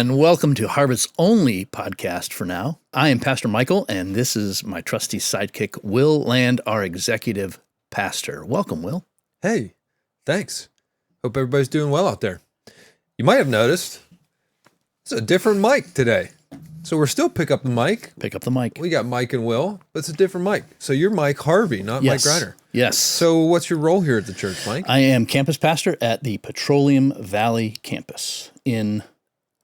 and welcome to Harvest's only podcast for now. I am Pastor Michael, and this is my trusty sidekick, Will Land, our executive pastor. Welcome, Will. Hey, thanks. Hope everybody's doing well out there. You might have noticed it's a different mic today. So we're still pick up the mic. Pick up the mic. We got Mike and Will, but it's a different mic. So you're Mike Harvey, not Yes. Mike Griner. Yes. So what's your role here at the church, Mike? I am campus pastor at the Petroleum Valley campus in,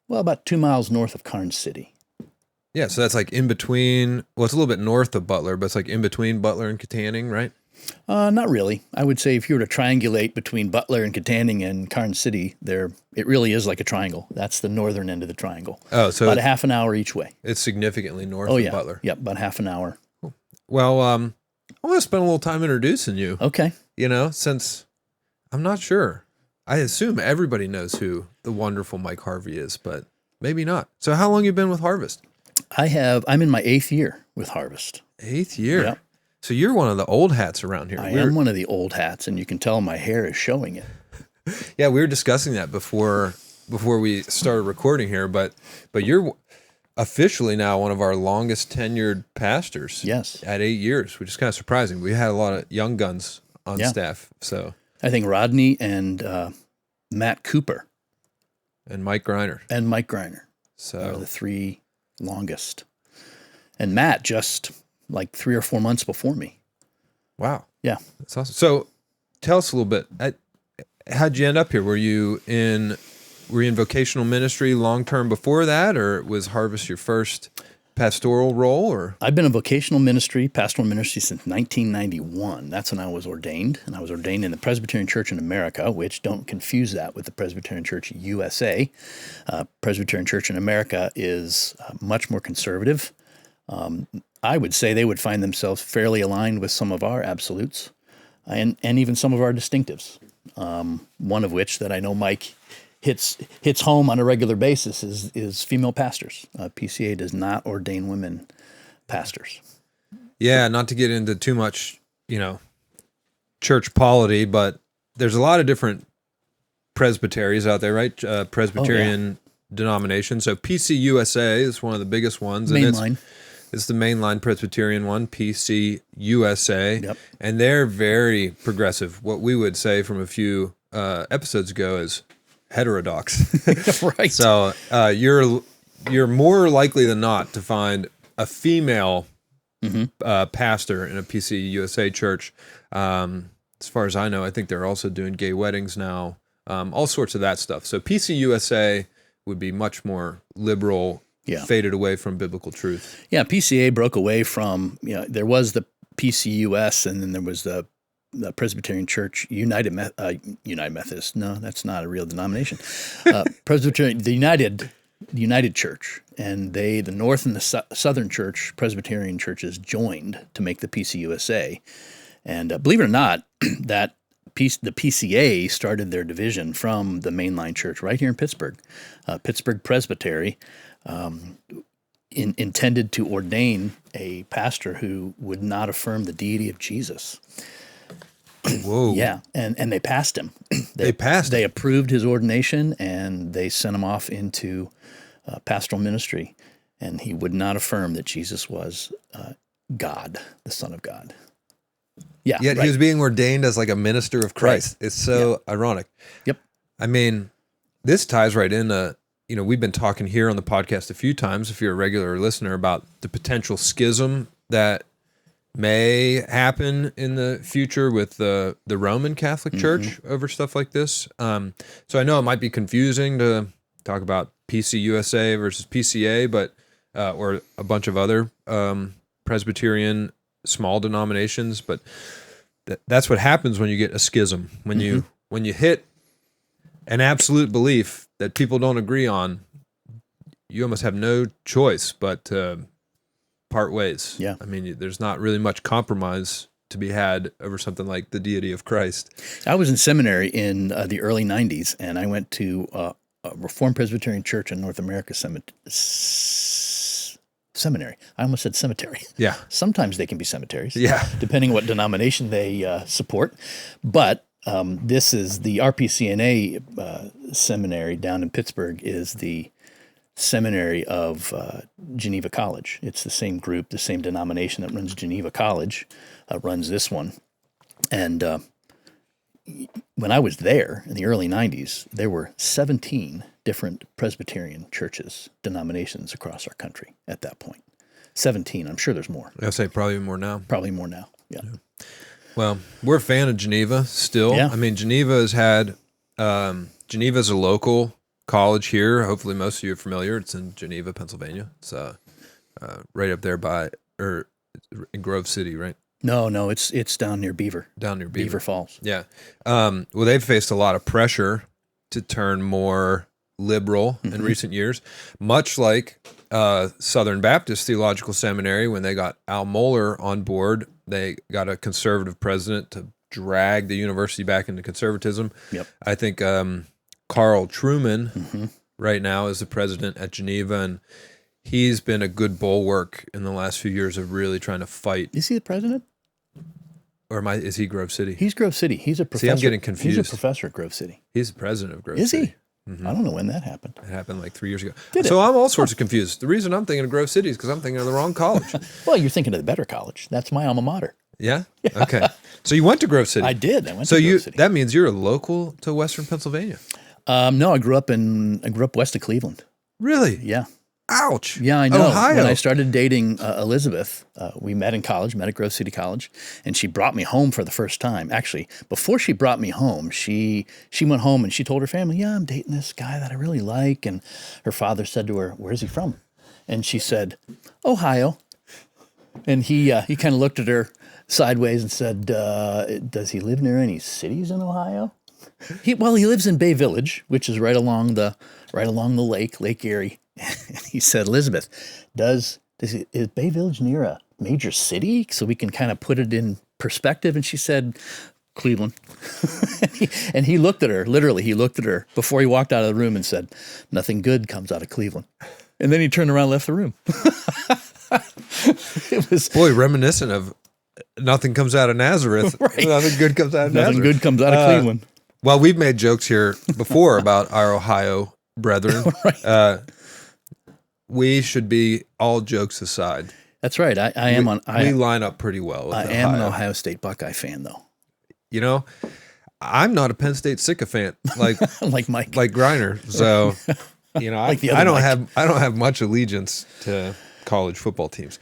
about 2 miles north of Karnes City. Yeah, so that's like in between, well, it's a little bit north of Butler, but it's like in between Butler and Katanning, right? Not really. I would say if you were to triangulate between Butler and Katanning and Karnes City, it really is like a triangle. That's the northern end of the triangle. Oh, so about a half an hour each way. It's significantly north of Butler. Yep, about half an hour. Cool. Well, I want to spend a little time introducing you. Okay. Since I'm not sure. I assume everybody knows who the wonderful Mike Harvey is, but maybe not. So how long you been with Harvest? I'm in my 8th year with Harvest. 8th year? Yep. So you're one of the old hats around here. I am one of the old hats, and you can tell my hair is showing it. Yeah, we were discussing that before we started recording here, but you're officially now one of our longest tenured pastors. Yes. At 8 years, which is kind of surprising. We had a lot of young guns on staff, so. I think Rodney and Matt Cooper. And Mike Griner. Are the 3 longest. And Matt just like 3 or 4 months before me. Wow. Yeah. That's awesome. So tell us a little bit. How'd you end up here? Were you in vocational ministry long-term before that, or was Harvest your first pastoral role? Or I've been in pastoral ministry since 1991. That's when I was ordained, and I was ordained in the Presbyterian Church in America, which don't confuse that with the Presbyterian Church USA. Presbyterian Church in America is much more conservative. I would say they would find themselves fairly aligned with some of our absolutes and even some of our distinctives. One of which that I know Mike hits home on a regular basis is female pastors. PCA does not ordain women pastors. Yeah, not to get into too much, church polity, but there's a lot of different presbyteries out there, right? Presbyterian denominations. So PCUSA is one of the biggest ones. Mainline. It's the mainline Presbyterian one, PCUSA, Yep. And they're very progressive. What we would say from a few episodes ago is heterodox. Right. So you're more likely than not to find a female pastor in a PCUSA church. As far as I know, I think they're also doing gay weddings now, all sorts of that stuff. So PCUSA would be much more liberal. Yeah. Faded away from biblical truth. Yeah, PCA broke away from, there was the PCUS, and then there was the Presbyterian Church, United Methodist. No, that's not a real denomination. Presbyterian, the United Church, and the North and the Southern Church, Presbyterian churches joined to make the PCUSA. And believe it or not, the PCA started their division from the mainline church right here in Pittsburgh, Pittsburgh Presbytery. Intended to ordain a pastor who would not affirm the deity of Jesus. Whoa. Yeah, and they passed him. They approved his ordination, and they sent him off into pastoral ministry, and he would not affirm that Jesus was God, the Son of God. Yeah, yet he was being ordained as like a minister of Christ. Right. It's so ironic. Yep. I mean, this ties right into, we've been talking here on the podcast a few times, if you're a regular listener, about the potential schism that may happen in the future with the Roman Catholic Church over stuff like this. So I know it might be confusing to talk about PCUSA versus PCA, but or a bunch of other Presbyterian small denominations, but that's what happens when you get a schism. When you hit an absolute belief that people don't agree on, you almost have no choice but to part ways. Yeah. I mean, there's not really much compromise to be had over something like the deity of Christ. I was in seminary in the early 90s, and I went to a Reformed Presbyterian Church in North America seminary. I almost said cemetery. Yeah. Sometimes they can be cemeteries. Yeah. Depending what denomination they support. But this is the RPCNA seminary down in Pittsburgh is the seminary of Geneva College. It's the same group, the same denomination that runs Geneva College, runs this one. And when I was there in the early 90s, there were 17 different Presbyterian churches, denominations across our country at that point. 17. I'm sure there's more. I'd say probably more now. Probably more now. Yeah. Well, we're a fan of Geneva still. Yeah. I mean, Geneva has had, Geneva's a local college here. Hopefully most of you are familiar. It's in Geneva, Pennsylvania. It's right up there in Grove City, right? No, it's down near Beaver. Down near Beaver Falls. Yeah. Well, they've faced a lot of pressure to turn more liberal in recent years, much like Southern Baptist Theological Seminary. When they got Al Mohler on board, they got a conservative president to drag the university back into conservatism. Yep. I think Carl Truman right now is the president at Geneva, and he's been a good bulwark in the last few years of really trying to fight. Is he the president? Or is he Grove City? He's Grove City. He's a professor. See, I'm getting confused. He's a professor at Grove City. He's the president of Grove Is City. he? I don't know when that happened. It happened like 3 years ago. Did it? So I'm all sorts of confused. The reason I'm thinking of Grove City is because I'm thinking of the wrong college. Well, you're thinking of the better college. That's my alma mater. Yeah? Okay. So you went to Grove City. I did. I went So to Grove City. that means you're a local to Western Pennsylvania. No, I grew up west of Cleveland. Really? Yeah. Ouch. Yeah, I know. Ohio. When I started dating Elizabeth, we met in college, met at Grove City College, and she brought me home for the first time. Actually, before she brought me home, she went home and she told her family, "Yeah, I'm dating this guy that I really like." And her father said to her, "Where's he from?" And she said, "Ohio." And he kind of looked at her sideways and said, "Does he live near any cities in Ohio?" He lives in Bay Village, which is right along the Lake Erie. And he said, "Elizabeth, is Bay Village near a major city so we can kind of put it in perspective?" And she said, "Cleveland." and he looked at her, literally, he looked at her before he walked out of the room and said, "Nothing good comes out of Cleveland." And then he turned around and left the room. It was reminiscent of nothing comes out of Nazareth. Right. Nothing good comes out of Nazareth. nothing good comes out of Cleveland. Well, we've made jokes here before about our Ohio brethren. Right. We should be, all jokes aside. That's right. We line up pretty well with I am an Ohio State Buckeye fan, though. You know, I'm not a Penn State sycophant like Like Mike. like Griner. So, you know, Like the I other don't Mike. have much allegiance to college football teams.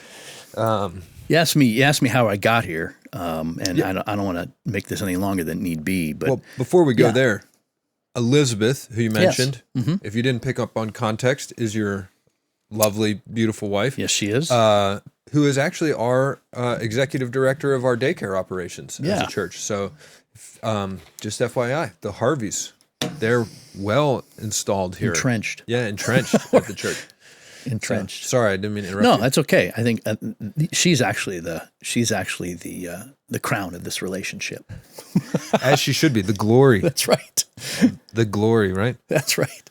You asked me how I got here, and I don't want to make this any longer than need be. But Well, before we go Yeah. there, Elizabeth, who you Yes. mentioned, if you didn't pick up on context, is your lovely, beautiful wife. yes, she is. Who is actually our executive director of our daycare operations as Yeah. a church. So, just FYI, the Harveys, they're well installed here. Entrenched. Yeah, entrenched at the church. Entrenched. Sorry, I didn't mean to interrupt No, you. that's okay. I think she's actually the crown of this relationship. As she should be. The glory. That's right. The glory, right? That's right.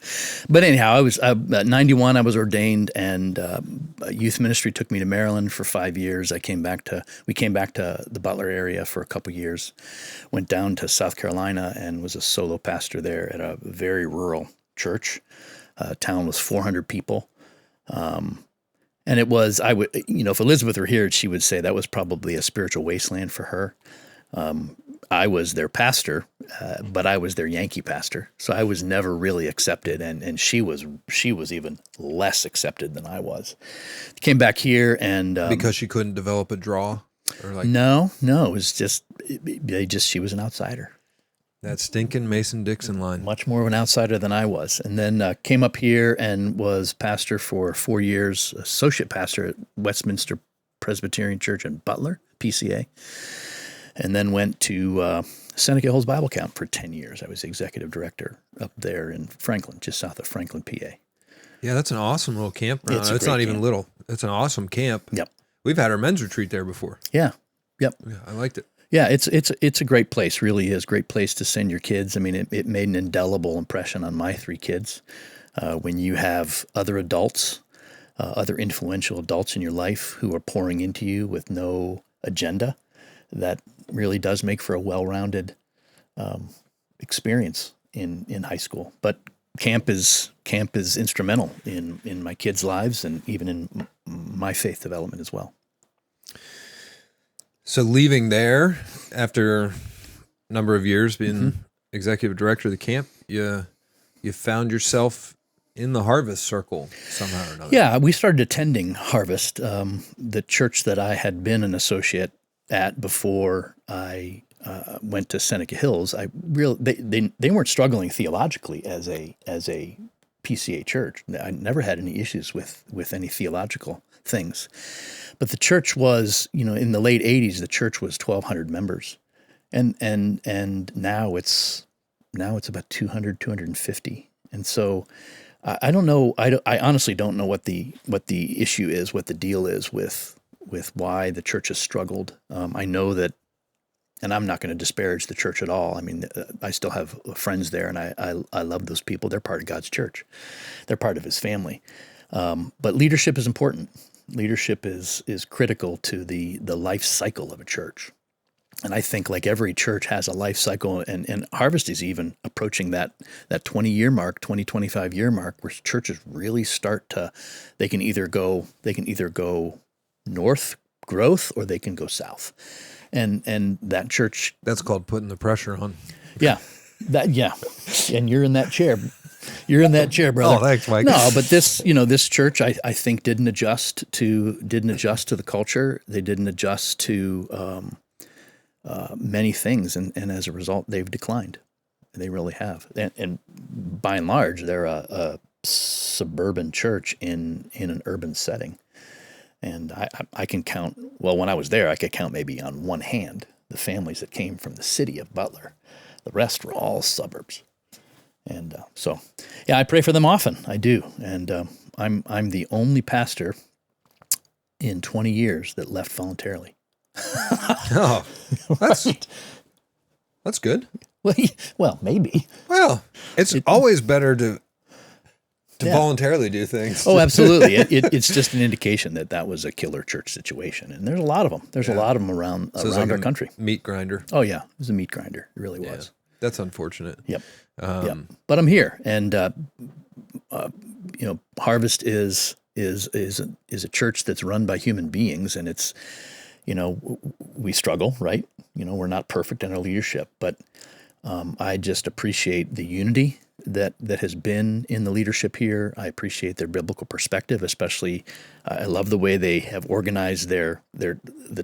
But anyhow, I was at 91. I was ordained, and youth ministry took me to Maryland for 5 years. We came back to the Butler area for a couple years. Went down to South Carolina and was a solo pastor there at a very rural church. Town was 400 people. And it was, if Elizabeth were here, she would say that was probably a spiritual wasteland for her. I was their pastor, but I was their Yankee pastor. So I was never really accepted. And she was even less accepted than I was. Came back here and, Because she couldn't develop a draw? Or like no, it was she was an outsider. that stinking Mason-Dixon line. Much more of an outsider than I was. And then came up here and was pastor for 4 years, associate pastor at Westminster Presbyterian Church in Butler, PCA. And then went to Seneca Hills Bible Camp for 10 years. I was executive director up there in Franklin, just south of Franklin, PA. Yeah, that's an awesome little campground. It's a It's great not even camp. little. It's an awesome camp. Yep. We've had our men's retreat there before. Yeah. Yep. Yeah, I liked it. Yeah, it's a great place, really is. Great place to send your kids. I mean, it made an indelible impression on my 3 kids. When you have other adults, other influential adults in your life who are pouring into you with no agenda, that really does make for a well-rounded experience in high school. But camp is instrumental in my kids' lives and even in my faith development as well. So leaving there after a number of years being executive director of the camp, you found yourself in the Harvest Circle somehow or another. Yeah, we started attending Harvest, the church that I had been an associate at before I went to Seneca Hills. They weren't struggling theologically as a PCA church. I never had any issues with any theological things, but the church was, in the late '80s, the church was 1,200 members, and now it's about 200, 250, and so. I don't know. I honestly don't know what the issue is, what the deal is with why the church has struggled. I know that, and I'm not going to disparage the church at all. I mean, I still have friends there, and I love those people. They're part of God's church. They're part of His family. But leadership is important. Leadership is critical to the life cycle of a church. And I think like every church has a life cycle, and Harvest is even approaching that 20-year mark, 25-year mark, where churches really start to, they can either go north growth or they can go south. And that church, That's called putting the pressure on. yeah. And you're in that chair. You're in that chair, brother. Oh, thanks, Mike. No, but this church, I think didn't adjust to the culture. They didn't adjust to many things, and as a result, they've declined. They really have. And by and large, they're a suburban church in an urban setting. And I can count, well, when I was there, I could count maybe on one hand the families that came from the city of Butler. The rest were all suburbs. And so, yeah, I pray for them often. I do. And I'm the only pastor in 20 years that left voluntarily. Oh, that's good. Well, maybe. Well, it's always better to voluntarily do things. Oh, absolutely. It's just an indication that was a killer church situation, and there's a lot of them. There's a lot of them around our country. Meat grinder. Oh yeah, it was a meat grinder. It really was. That's unfortunate. Yep. Yep. But I'm here, and Harvest is a church that's run by human beings, and it's. We struggle, right? We're not perfect in our leadership, but I just appreciate the unity that has been in the leadership here. I appreciate their biblical perspective, especially. I love the way they have organized the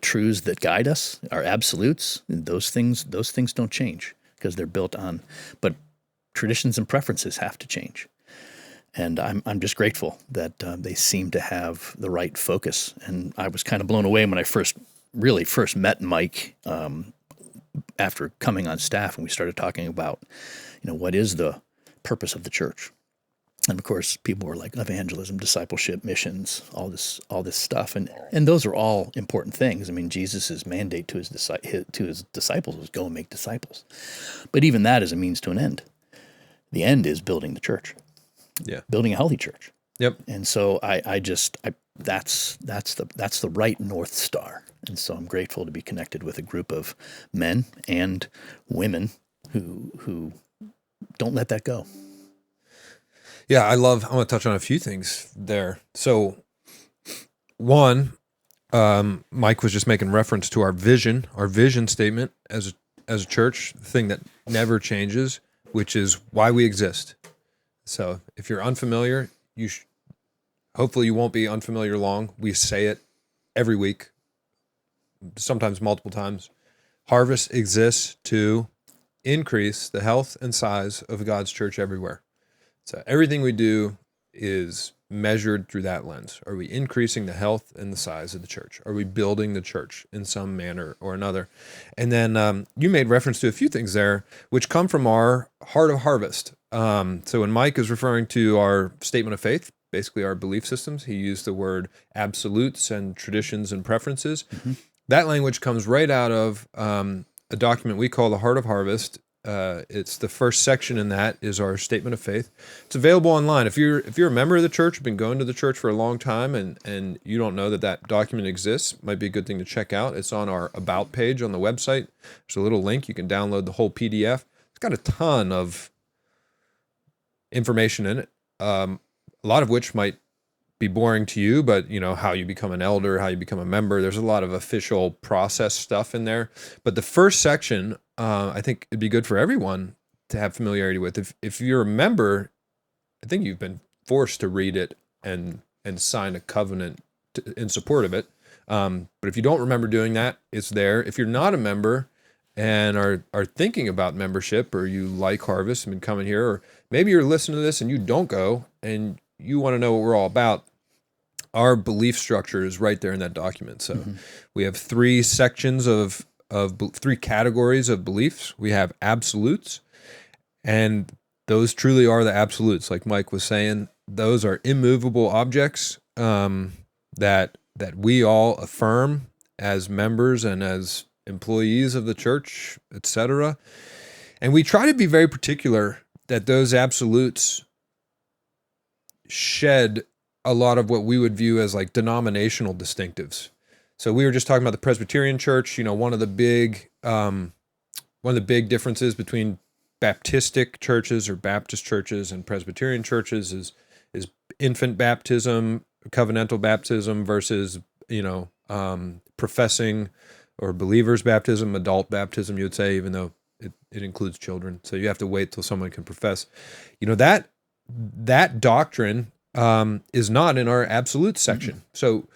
truths that guide us, our absolutes. Those things don't change because they're built on, but traditions and preferences have to change. And I'm just grateful that they seem to have the right focus. And I was kind of blown away when I first met Mike after coming on staff, and we started talking about, what is the purpose of the church? And of course, people were like evangelism, discipleship, missions, all this stuff, and those are all important things. I mean, Jesus' mandate to his disciples was go and make disciples, but even that is a means to an end. The end is building the church. Yeah, building a healthy church. Yep. And so that's the right North Star. And so I'm grateful to be connected with a group of men and women who don't let that go. Yeah, I want to touch on a few things there. So one, Mike was just making reference to our vision statement as a church, the thing that never changes, which is why we exist. So if you're unfamiliar, hopefully you won't be unfamiliar long. We say it every week, sometimes multiple times. Harvest exists to increase the health and size of God's church everywhere. So everything we do is measured through that lens. Are we increasing the health and the size of the church? Are we building the church in some manner or another? And then you made reference to a few things there, which come from our heart of harvest. So when Mike is referring to our statement of faith, basically our belief systems, he used the word absolutes and traditions and preferences. Mm-hmm. That language comes right out of a document we call the Heart of Harvest. It's the first section in that is our statement of faith. It's available online. If you're a member of the church, you've been going to the church for a long time, and you don't know that document exists, might be a good thing to check out. It's on our About page on the website. There's a little link. You can download the whole PDF. It's got a ton of information in it, a lot of which might be boring to you, but how you become an elder, how you become a member. There's a lot of official process stuff in there. But the first section, I think it'd be good for everyone to have familiarity with. If you're a member, I think you've been forced to read it and sign a covenant in support of it. But if you don't remember doing that, it's there. If you're not a member and are thinking about membership, or you like Harvest and been coming here, or maybe you're listening to this and you don't go and you want to know what we're all about, our belief structure is right there in that document. So we have three sections of three categories of beliefs. We have absolutes, and those truly are the absolutes. Like Mike was saying, those are immovable objects that we all affirm as members and as employees of the church, etc. And we try to be very particular that those absolutes shed a lot of what we would view as like denominational distinctives. So we were just talking about the Presbyterian Church. One of the big differences between Baptistic churches or Baptist churches and Presbyterian churches is infant baptism, covenantal baptism versus professing or believers baptism, adult baptism, you would say, even though it includes children. So you have to wait till someone can profess. That doctrine is not in our absolute section. So,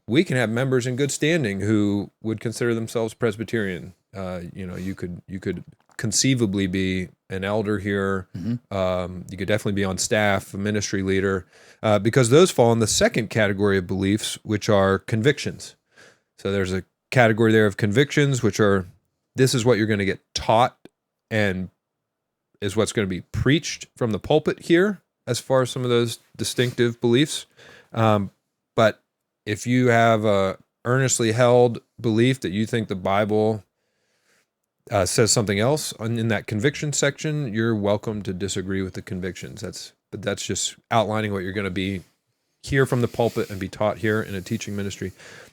we can have members in good standing who would consider themselves Presbyterian. You could conceivably be an elder here. You could definitely be on staff, a ministry leader, because those fall in the second category of beliefs, which are convictions. So there's a category there of convictions, which are, this is what you're going to get taught and is what's going to be preached from the pulpit here, as far as some of those distinctive beliefs. But if you have a earnestly held belief that you think the Bible says something else in that conviction section, you're welcome to disagree with the convictions. That's just outlining what you're going to hear from the pulpit and be taught here in a teaching ministry.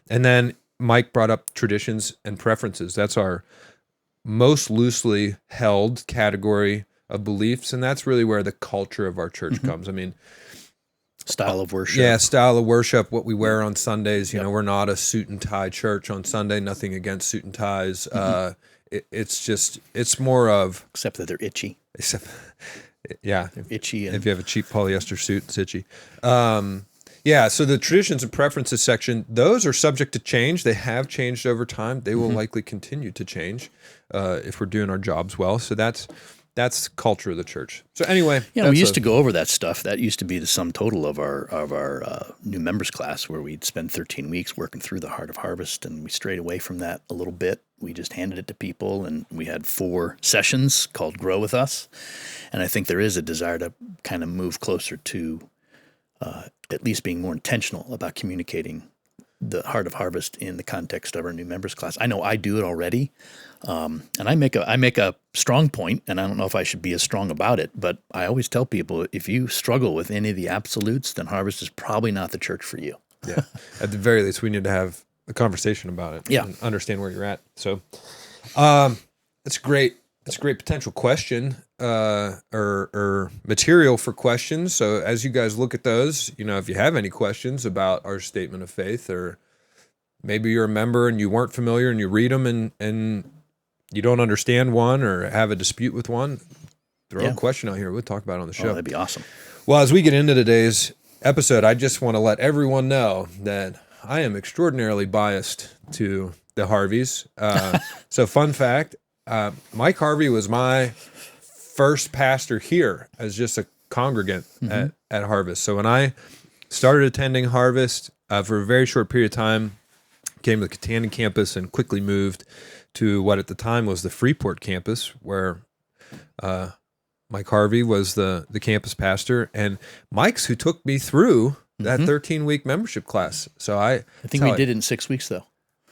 And then Mike brought up traditions and preferences. That's our most loosely held category of beliefs, and that's really where the culture of our church comes. I mean, style of worship. Yeah, style of worship, what we wear on Sundays. We're not a suit and tie church on Sunday, nothing against suit and ties. It's more of... Except that they're itchy. Yeah. They're itchy. And... if you have a cheap polyester suit, it's itchy. So the traditions and preferences section, those are subject to change. They have changed over time. They will likely continue to change if we're doing our jobs well. So that's culture of the church. So anyway, we used to go over that stuff. That used to be the sum total of our new members class, where we'd spend 13 weeks working through the Heart of Harvest, and we strayed away from that a little bit. We just handed it to people, and we had 4 sessions called Grow With Us. And I think there is a desire to kind of move closer to at least being more intentional about communicating the Heart of Harvest in the context of our new members class. I know I do it already. And I make a strong point, and I don't know if I should be as strong about it, but I always tell people, if you struggle with any of the absolutes, then Harvest is probably not the church for you. Yeah. At the very least, we need to have a conversation about it and understand where you're at. So it's great. It's a great potential question or material for questions. So as you guys look at those, if you have any questions about our statement of faith, or maybe you're a member and you weren't familiar and you read them and you don't understand one or have a dispute with one, throw a question out here. We'll talk about it on the show. That'd be awesome. Well, as we get into today's episode, I just want to let everyone know that I am extraordinarily biased to the Harveys. So fun fact, Mike Harvey was my first pastor here as just a congregant at Harvest. So when I started attending Harvest for a very short period of time, came to the Katanning campus and quickly moved to what at the time was the Freeport campus, where Mike Harvey was the campus pastor, and Mike's who took me through that 13-week membership class. So I think we did it in 6 weeks, though.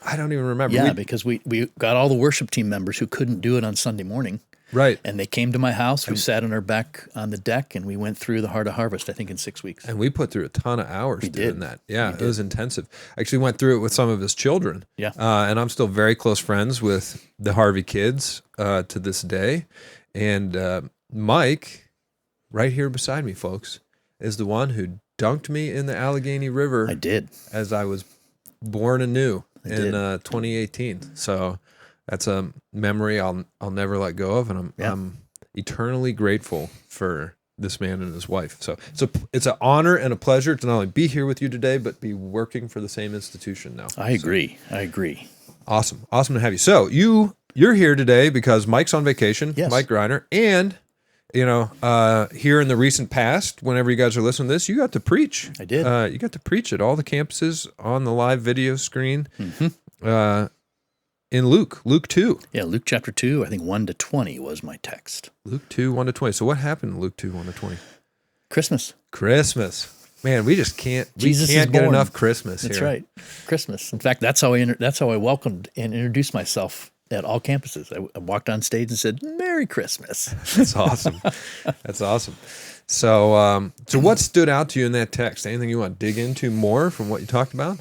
I don't even remember. Yeah, because we got all the worship team members who couldn't do it on Sunday morning. Right. And they came to my house. We sat on our back on the deck, and we went through the Heart of Harvest, I think, in 6 weeks. And we put through a ton of hours doing that. Yeah, it was intensive. I actually went through it with some of his children. Yeah. And I'm still very close friends with the Harvey kids to this day. And Mike right here beside me, folks, is the one who dunked me in the Allegheny River. I did. As I was born anew in did. 2018. So that's a memory I'll never let go of, and I'm eternally grateful for this man and his wife. So it's an honor and a pleasure to not only be here with you today, but be working for the same institution now. I agree. Awesome to have you. So you're here today because Mike's on vacation. Yes. Mike Greiner, and here in the recent past, whenever you guys are listening to this, you got to preach. I did. You got to preach at all the campuses on the live video screen. In Luke 2. Yeah, Luke chapter 2, I think 1 to 20 was my text. Luke 2, 1 to 20. So what happened in Luke 2, 1 to 20? Christmas. Man, we just can't Jesus get enough Christmas That's here. right. Christmas. In fact, that's how I welcomed and introduced myself at all campuses. I walked on stage and said, "Merry Christmas." That's awesome. That's awesome. So what stood out to you in that text? Anything you want to dig into more from what you talked about?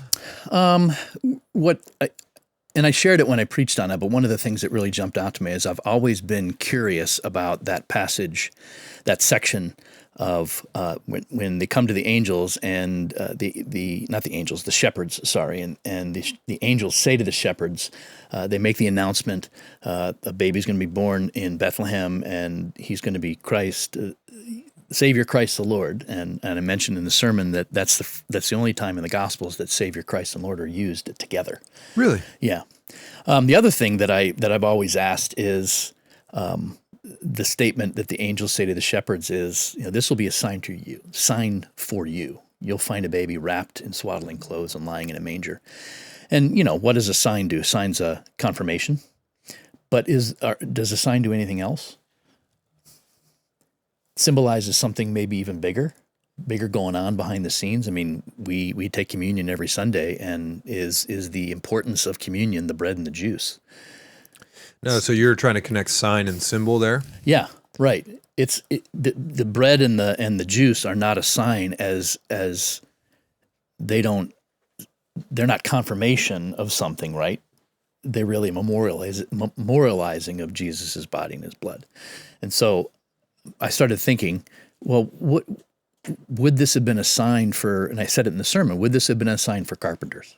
And I shared it when I preached on it, but one of the things that really jumped out to me is I've always been curious about that passage, that section of when they come to the angels and the shepherds, sorry, and the angels say to the shepherds, they make the announcement, a baby's going to be born in Bethlehem, and he's going to be Christ, Savior Christ the Lord. And I mentioned in the sermon that's the only time in the Gospels that Savior Christ and Lord are used together. Really? Yeah. The other thing that I've always asked is the statement that the angels say to the shepherds is, this will be a sign for you. You'll find a baby wrapped in swaddling clothes and lying in a manger. And what does a sign do? Sign's a confirmation. But does a sign do anything else? Symbolizes something maybe even bigger going on behind the scenes. I mean, we take communion every Sunday, and is the importance of communion the bread and the juice? No, so you're trying to connect sign and symbol there? Yeah, right. The bread and the juice are not a sign as they're not confirmation of something, right? They're really memorializing of Jesus' body and his blood. And so I started thinking, well, what would this have been a sign for, and I said it in the sermon, would this have been a sign for carpenters?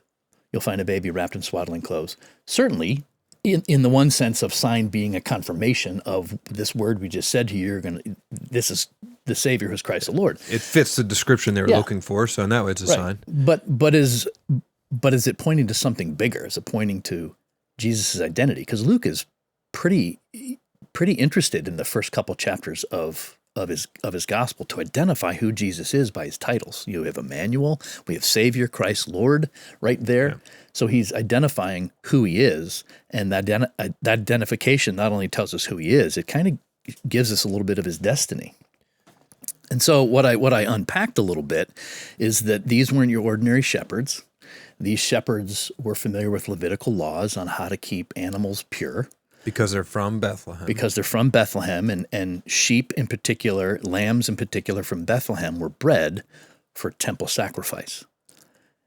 You'll find a baby wrapped in swaddling clothes. Certainly, in the one sense of sign being a confirmation of this word we just said to you, this is the Savior who's Christ the Lord. It fits the description they were looking for, so in that way it's a sign. But is it pointing to something bigger? Is it pointing to Jesus' identity? Because Luke is pretty interested in the first couple chapters of his gospel to identify who Jesus is by his titles. You have Emmanuel, we have Savior, Christ, Lord, right there. Yeah. So he's identifying who he is, and that identification not only tells us who he is, it kind of gives us a little bit of his destiny. And so what I unpacked a little bit is that these weren't your ordinary shepherds. These shepherds were familiar with Levitical laws on how to keep animals pure. Because they're from Bethlehem. Because they're from Bethlehem, and sheep in particular, lambs in particular from Bethlehem were bred for temple sacrifice.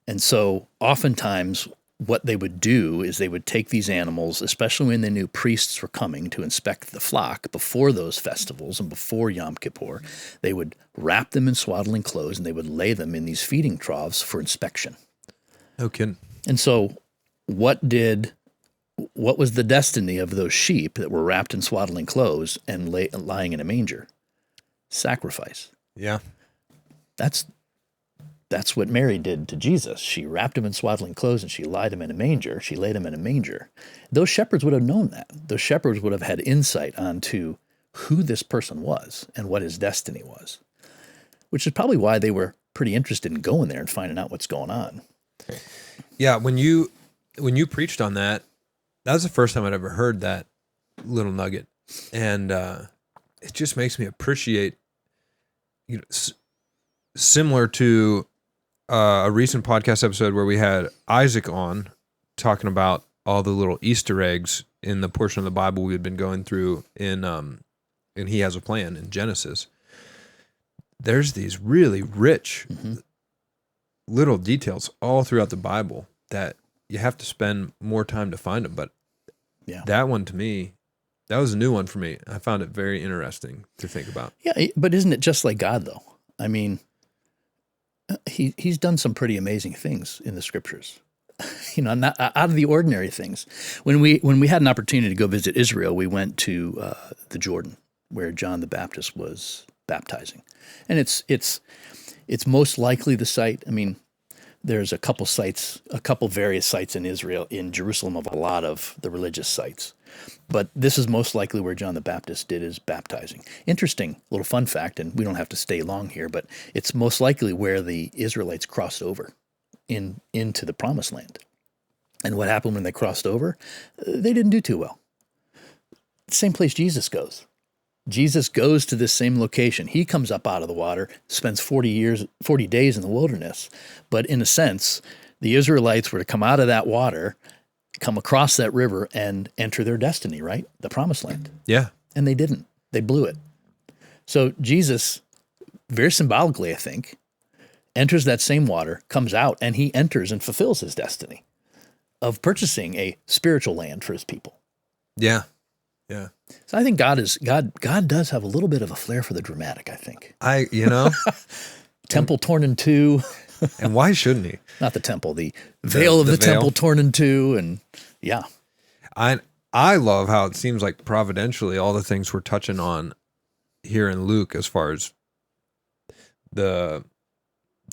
And so oftentimes what they would do is they would take these animals, especially when they knew priests were coming to inspect the flock before those festivals and before Yom Kippur, they would wrap them in swaddling clothes and they would lay them in these feeding troughs for inspection. No kidding. And so what was the destiny of those sheep that were wrapped in swaddling clothes and lying in a manger? Sacrifice. Yeah. That's what Mary did to Jesus. She wrapped him in swaddling clothes and she laid him in a manger. Those shepherds would have known that. Those shepherds would have had insight onto who this person was and what his destiny was, which is probably why they were pretty interested in going there and finding out what's going on. Yeah, when you preached on that, that was the first time I'd ever heard that little nugget, and it just makes me appreciate, similar to a recent podcast episode where we had Isaac on talking about all the little Easter eggs in the portion of the Bible we had been going through in He Has a Plan in Genesis. There's these really rich little details all throughout the Bible that you have to spend more time to find them, but that one to me That was a new one for me. I found it very interesting to think about. Yeah, but isn't it just like God, though? I mean, he's done some pretty amazing things in the scriptures. Not out of the ordinary things. When we had an opportunity to go visit Israel, we went to the Jordan, where John the Baptist was baptizing, and it's most likely the site. I mean, there's a couple various sites in Israel, in Jerusalem, of a lot of the religious sites, but this is most likely where John the Baptist did his baptizing. Interesting little fun fact, and we don't have to stay long here, but it's most likely where the Israelites crossed over into the Promised Land. And what happened when they crossed over? They didn't do too well. Same place Jesus goes. Jesus goes to this same location. He comes up out of the water, spends 40 days in the wilderness. But in a sense, the Israelites were to come out of that water, come across that river, and enter their destiny, right? The Promised Land. Yeah. And they didn't. They blew it. So Jesus, very symbolically, I think, enters that same water, comes out, and he enters and fulfills his destiny of purchasing a spiritual land for his people. Yeah. Yeah. So I think God does have a little bit of a flair for the dramatic, I think. Temple torn in two. And why shouldn't he? Not the temple, the veil of the temple torn in two, and yeah. I love how it seems like providentially all the things we're touching on here in Luke, as far as the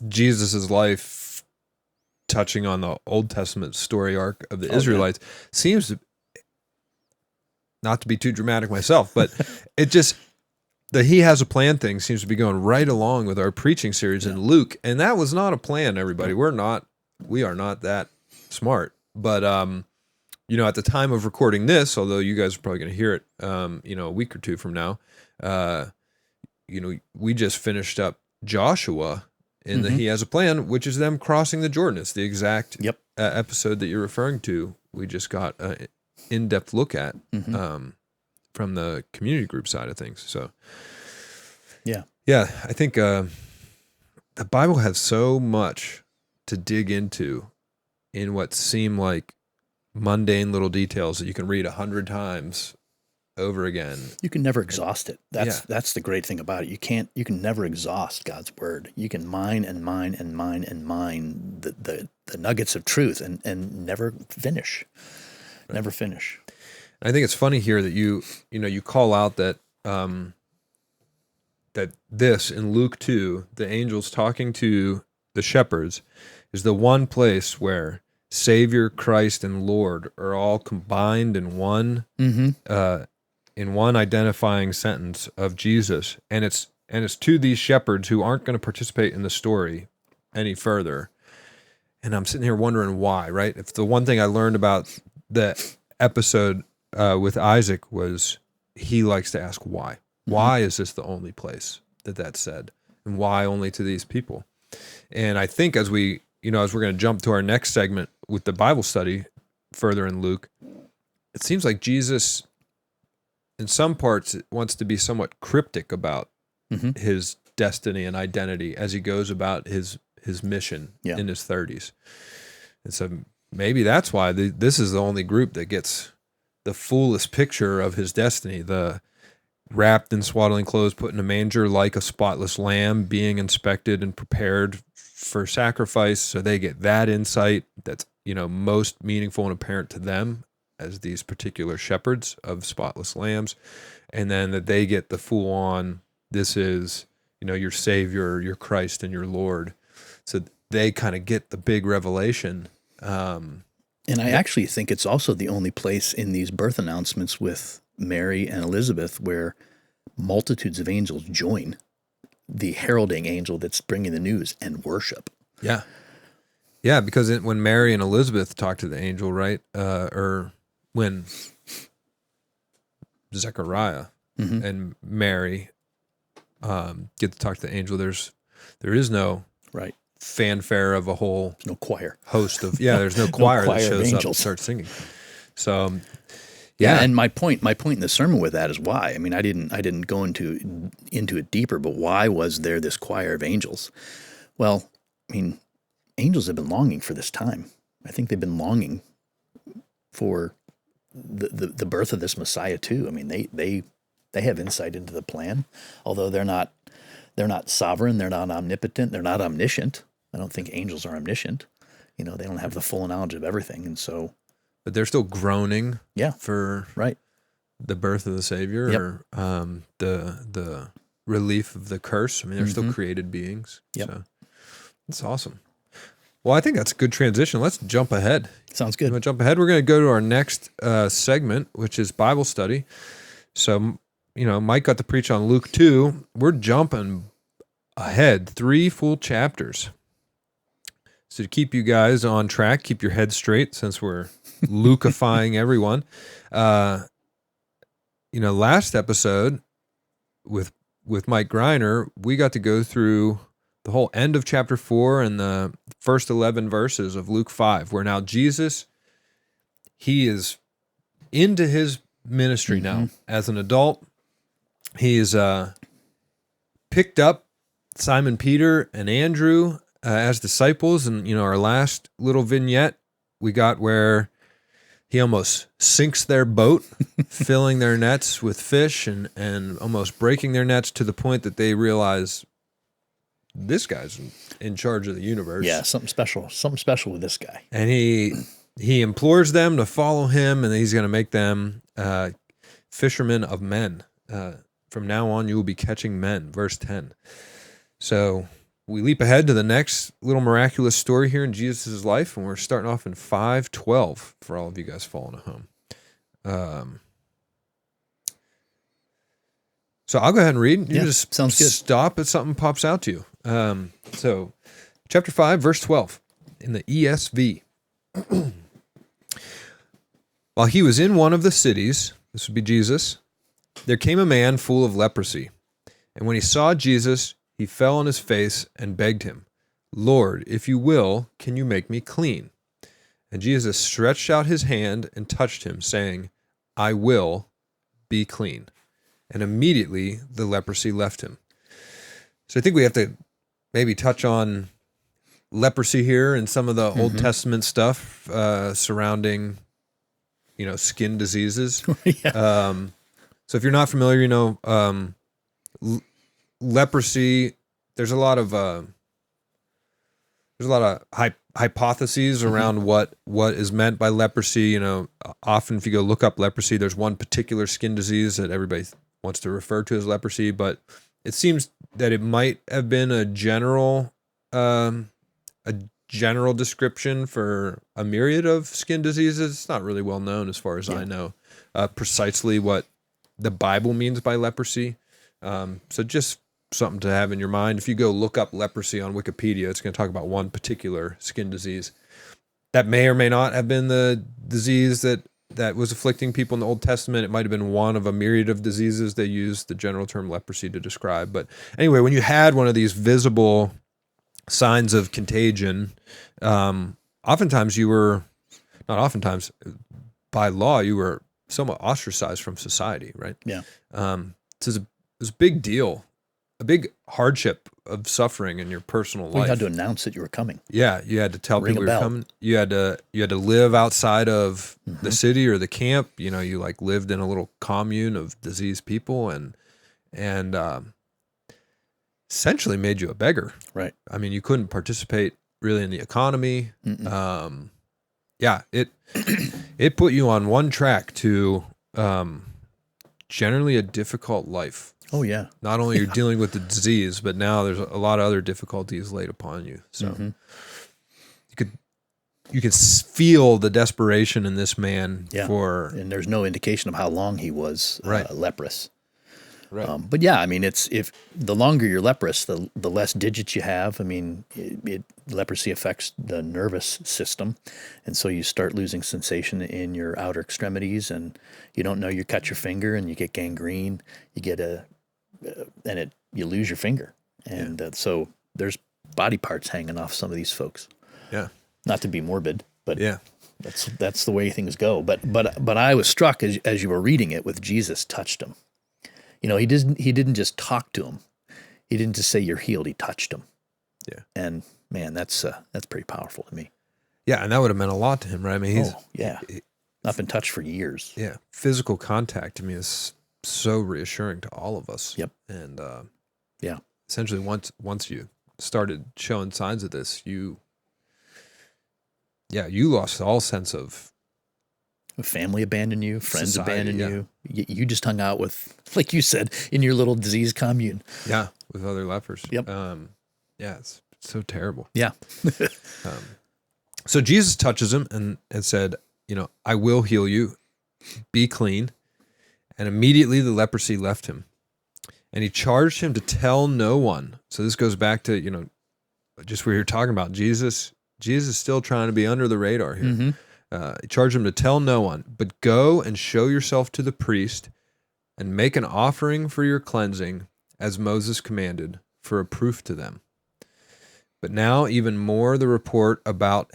Jesus's life touching on the Old Testament story arc of the Israelites, seems to, not to be too dramatic myself, but it just, the he has a plan thing seems to be going right along with our preaching series in Luke. And that was not a plan, everybody. We are not that smart. But, at the time of recording this, although you guys are probably going to hear it, a week or two from now, we just finished up Joshua in the he has a plan, which is them crossing the Jordan. It's the exact episode that you're referring to. We just got an in-depth look at from the community group side of things. So, yeah, I think the Bible has so much to dig into in what seem like mundane little details that you can read 100 times over again. You can never exhaust it. That's the great thing about it. You can never exhaust God's word. You can mine and mine and mine and mine the nuggets of truth and never finish. Right. Never finish. I think it's funny here that you call out that that this in Luke 2, the angels talking to the shepherds, is the one place where Savior, Christ, and Lord are all combined in one in one identifying sentence of Jesus, and it's to these shepherds who aren't going to participate in the story any further. And I'm sitting here wondering why, right? If the one thing I learned about the episode with Isaac was he likes to ask why. Why is this the only place that's said? And why only to these people? And I think as we're going to jump to our next segment with the Bible study further in Luke, it seems like Jesus, in some parts, wants to be somewhat cryptic about his destiny and identity as he goes about his mission in his 30s. And so maybe that's why this is the only group that gets the fullest picture of his destiny, the wrapped in swaddling clothes, put in a manger like a spotless lamb, being inspected and prepared for sacrifice. So they get that insight that's, most meaningful and apparent to them as these particular shepherds of spotless lambs. And then that they get the full on, this is, your Savior, your Christ, and your Lord. So they kind of get the big revelation. And I actually think it's also the only place in these birth announcements with Mary and Elizabeth where multitudes of angels join the heralding angel that's bringing the news and worship. Yeah. Yeah, because when Mary and Elizabeth talk to the angel, right, or when Zechariah and Mary get to talk to the angel, there is no fanfare of a whole there's no choir host of there's no choir, that shows up and starts singing. So and my point in the sermon with that is why. I mean, I didn't go into it deeper, but why was there this choir of angels? Well, I mean, angels have been longing for this time. I think they've been longing for the birth of this Messiah too. I mean, they have insight into the plan, although they're not sovereign, they're not omnipotent, they're not omniscient. I don't think angels are omniscient. They don't have the full knowledge of everything, and so. But they're still groaning. Yeah. For right. the birth of the Savior, Yep. or the relief of the curse. I mean, they're still created beings. Yep. So that's awesome. Well, I think that's a good transition. Let's jump ahead. Sounds good. We're going to go to our next segment, which is Bible study. So, Mike got to preach on Luke 2. We're jumping ahead 3 full chapters. So to keep you guys on track, keep your head straight, since we're Lukeifying everyone. Last episode with Mike Greiner, we got to go through the whole end of chapter 4 and the first 11 verses of Luke 5, where now Jesus, he is into his ministry now as an adult. He's picked up Simon Peter and Andrew as disciples, and our last little vignette we got where he almost sinks their boat, filling their nets with fish and almost breaking their nets, to the point that they realize this guy's in charge of the universe. Yeah, something special with this guy. And he implores them to follow him, and he's going to make them fishermen of men. From now on, you will be catching men. Verse 10. So we leap ahead to the next little miraculous story here in Jesus' life, and we're starting off in 5:12 for all of you guys following at home. So I'll go ahead and read. You just sounds good. Stop if something pops out to you. So chapter 5, verse 12 in the ESV. While he was in one of the cities, this would be Jesus, there came a man full of leprosy. And when he saw Jesus, he fell on his face and begged him, "Lord, if you will, can you make me clean?" And Jesus stretched out his hand and touched him, saying, "I will, be clean." And immediately the leprosy left him. So I think we have to maybe touch on leprosy here and some of the Old Testament stuff surrounding, skin diseases. Yeah. So if you're not familiar, leprosy, there's a lot of hypotheses around what is meant by leprosy. Often if you go look up leprosy, there's one particular skin disease that everybody wants to refer to as leprosy, but it seems that it might have been a general description for a myriad of skin diseases. It's not really well known, as far as I know, precisely what the Bible means by leprosy. So just something to have in your mind. If you go look up leprosy on Wikipedia, it's going to talk about one particular skin disease. That may or may not have been the disease that was afflicting people in the Old Testament. It might have been one of a myriad of diseases they used the general term leprosy to describe. But anyway, when you had one of these visible signs of contagion, oftentimes by law, you were somewhat ostracized from society, right? Yeah. So it was a big deal, a big hardship of suffering in your personal life. You had to announce that you were coming. Yeah, you had to tell Ring people a you were bell. coming. You had to live outside of the city or the camp. You lived in a little commune of diseased people, and essentially made you a beggar. Right. I mean, you couldn't participate really in the economy. It put you on one track to generally a difficult life. Oh yeah. Not only you're dealing with the disease, but now there's a lot of other difficulties laid upon you. So you could feel the desperation in this man and there's no indication of how long he was leprous. Right. But yeah, I mean, if the longer you're leprous, the less digits you have. I mean, leprosy affects the nervous system, and so you start losing sensation in your outer extremities, and you don't know you cut your finger, and you get gangrene. You get you lose your finger, and so there's body parts hanging off some of these folks. Yeah. Not to be morbid, but yeah, that's the way things go. But I was struck as you were reading it with Jesus touched him. He didn't just talk to him. He didn't just say you're healed. He touched him. Yeah. And man, that's pretty powerful to me. Yeah, and that would have meant a lot to him, right? I mean, not been touched for years. Yeah. Physical contact to me is so reassuring to all of us. Yep. And Yeah. essentially once you started showing signs of this, you lost all sense of Family abandoned you, friends society, abandoned you. You just hung out with, like you said, in your little disease commune. Yeah, with other lepers. Yep. Yeah, it's so terrible. Yeah. So Jesus touches him and said, I will heal you. Be clean. And immediately the leprosy left him. And he charged him to tell no one. So this goes back to, just what you're talking about. Jesus is still trying to be under the radar here. Mm-hmm. He charged him to tell no one, but go and show yourself to the priest and make an offering for your cleansing as Moses commanded for a proof to them. But now even more the report about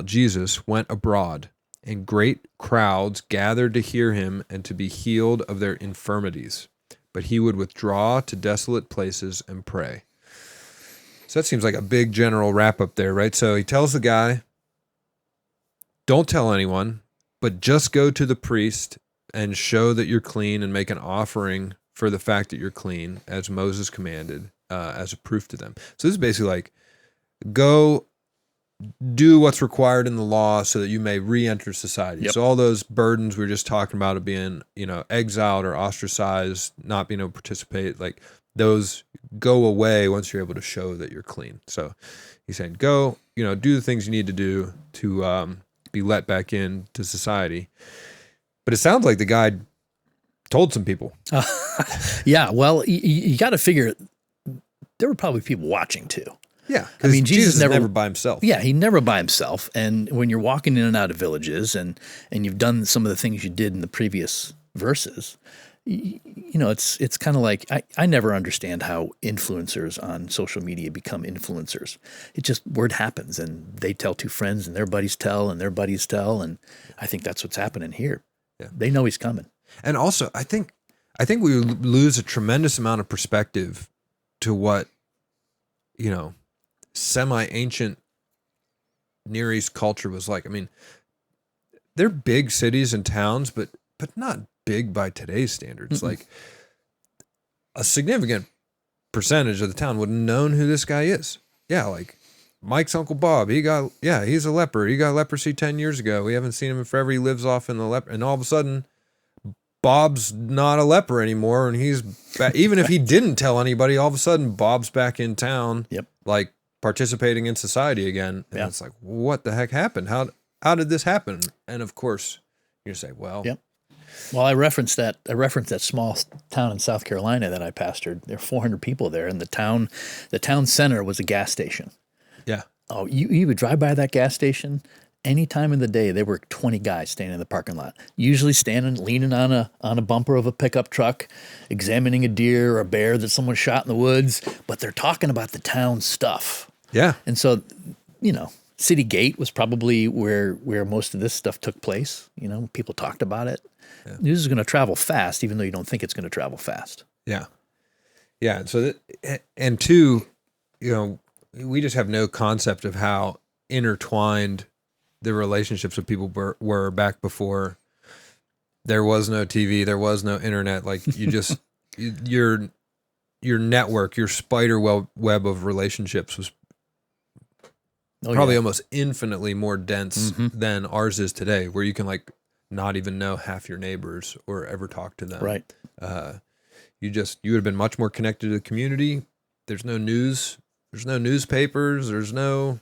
Jesus, went abroad, and great crowds gathered to hear him and to be healed of their infirmities. But he would withdraw to desolate places and pray. So that seems like a big general wrap up there, right? So he tells the guy, don't tell anyone, but just go to the priest and show that you're clean and make an offering for the fact that you're clean, as Moses commanded, as a proof to them. So this is basically like, go do what's required in the law so that you may re-enter society. Yep. So all those burdens we were just talking about of being, exiled or ostracized, not being able to participate, like those go away once you're able to show that you're clean. So he's saying, go, do the things you need to do to be let back into society. But it sounds like the guy told some people. Yeah, well, you got to figure there were probably people watching too. Yeah, I mean, Jesus is never by himself. Yeah, he never by himself. And when you're walking in and out of villages and you've done some of the things you did in the previous verses, it's kind of like I never understand how influencers on social media become influencers. It just, word happens, and they tell two friends, and their buddies tell, and their buddies tell, and I think that's what's happening here. Yeah. They know he's coming. And also, I think we lose a tremendous amount of perspective to what, semi-ancient Near East culture was like. I mean, they're big cities and towns, but not big by today's standards. Mm-mm. Like a significant percentage of the town would have known who this guy is. Yeah, like Mike's Uncle Bob, he's a leper. He got leprosy 10 years ago. We haven't seen him in forever. He lives off in the leper. And all of a sudden, Bob's not a leper anymore. And he's back. Even if he didn't tell anybody, all of a sudden, Bob's back in town, Yep. like participating in society again. And It's like, what the heck happened? How did this happen? And of course, you say, well, Yep. Well, I referenced that small town in South Carolina that I pastored. There are 400 people there, and the town center was a gas station. yeah. Oh, you would drive by that gas station any time of the day. There were 20 guys standing in the parking lot, usually standing, leaning on a bumper of a pickup truck, examining a deer or a bear that someone shot in the woods. But they're talking about the town stuff. Yeah. And so, City Gate was probably where most of this stuff took place. People talked about it. Yeah. News is going to travel fast, even though you don't think it's going to travel fast. Yeah. Yeah. And so, and two, we just have no concept of how intertwined the relationships of people were back before there was no TV, there was no internet. Like you just, your network, your spider web of relationships was probably almost infinitely more dense than ours is today, where you can like not even know half your neighbors or ever talk to them. Right. You would have been much more connected to the community. There's no news. There's no newspapers. There's no,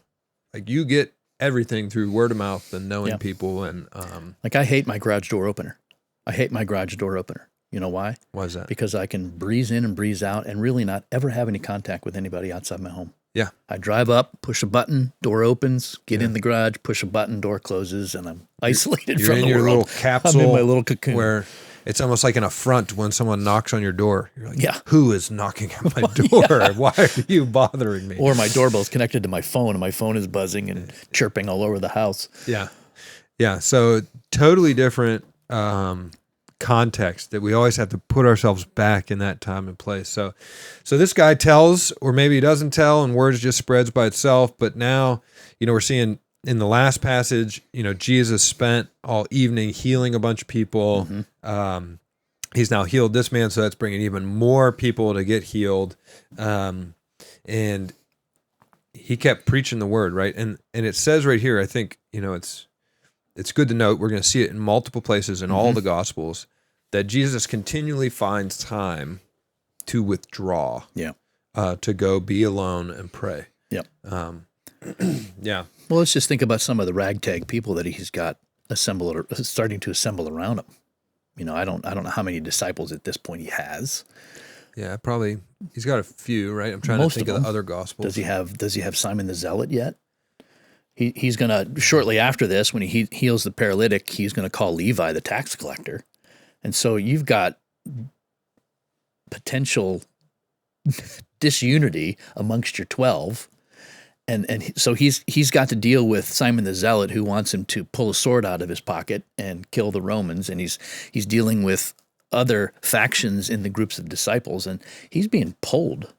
like, you get everything through word of mouth and knowing people. And like, I hate my garage door opener. You know why? Why is that? Because I can breeze in and breeze out and really not ever have any contact with anybody outside my home. Yeah. I drive up, push a button, door opens, get in the garage, push a button, door closes, and I'm isolated from the world. You're in your little capsule. I'm in my little cocoon. Where it's almost like an affront when someone knocks on your door. You're like, who is knocking at my door? Why are you bothering me? Or my doorbell's connected to my phone, and my phone is buzzing and chirping all over the house. Yeah. Yeah. So totally different context that we always have to put ourselves back in that time and place. So this guy tells, or maybe he doesn't tell, and words just spreads by itself. But now, we're seeing in the last passage, Jesus spent all evening healing a bunch of people. He's now healed this man, so that's bringing even more people to get healed. And he kept preaching the word, right? And it says right here, I think, it's good to note, we're going to see it in multiple places in all the Gospels, that Jesus continually finds time to withdraw, to go be alone and pray. Yep. Yeah. Well, let's just think about some of the ragtag people that he's got starting to assemble around him. I don't know how many disciples at this point he has. Yeah, probably. He's got a few, right? I'm trying Most to think of the other Gospels. Does he have Simon the Zealot yet? He's going to, shortly after this, when he heals the paralytic, he's going to call Levi the tax collector. And so you've got potential disunity amongst your 12. And so he's got to deal with Simon the Zealot, who wants him to pull a sword out of his pocket and kill the Romans. And he's dealing with other factions in the groups of disciples, and he's being pulled.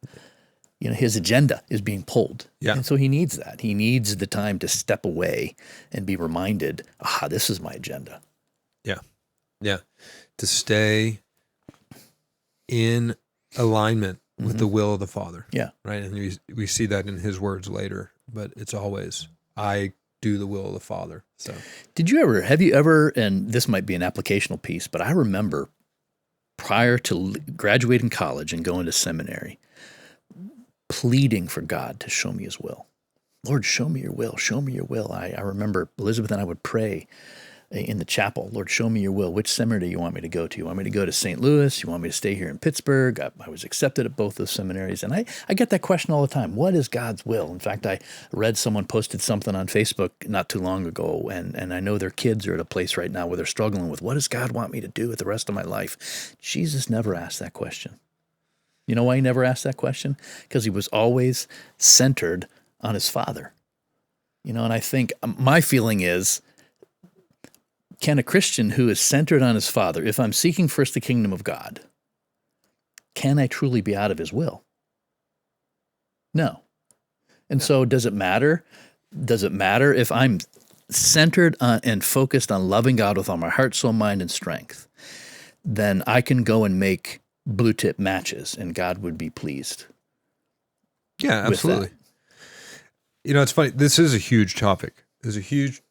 His agenda is being pulled. Yeah. And so he needs that. He needs the time to step away and be reminded, this is my agenda. Yeah. Yeah. To stay in alignment with the will of the Father. Yeah. Right. And we see that in his words later, but it's always, I do the will of the Father. So have you ever, and this might be an applicational piece, but I remember prior to graduating college and going to seminary, pleading for God to show me his will. Lord, show me your will. Show me your will. I remember Elizabeth and I would pray in the chapel, Lord, show me your will. Which seminary do you want me to go to? You want me to go to St. Louis? You want me to stay here in Pittsburgh? I was accepted at both those seminaries. And I get that question all the time. What is God's will? In fact, I read someone posted something on Facebook not too long ago, and I know their kids are at a place right now where they're struggling with, what does God want me to do with the rest of my life? Jesus never asked that question. You know why he never asked that question? Because he was always centered on his Father. And I think my feeling is, can a Christian who is centered on his Father, if I'm seeking first the kingdom of God, can I truly be out of his will? No. And so does it matter? Does it matter if I'm centered on and focused on loving God with all my heart, soul, mind, and strength? Then I can go and make blue tip matches and God would be pleased. Yeah, absolutely. It's funny. This is a huge topic. There's a huge,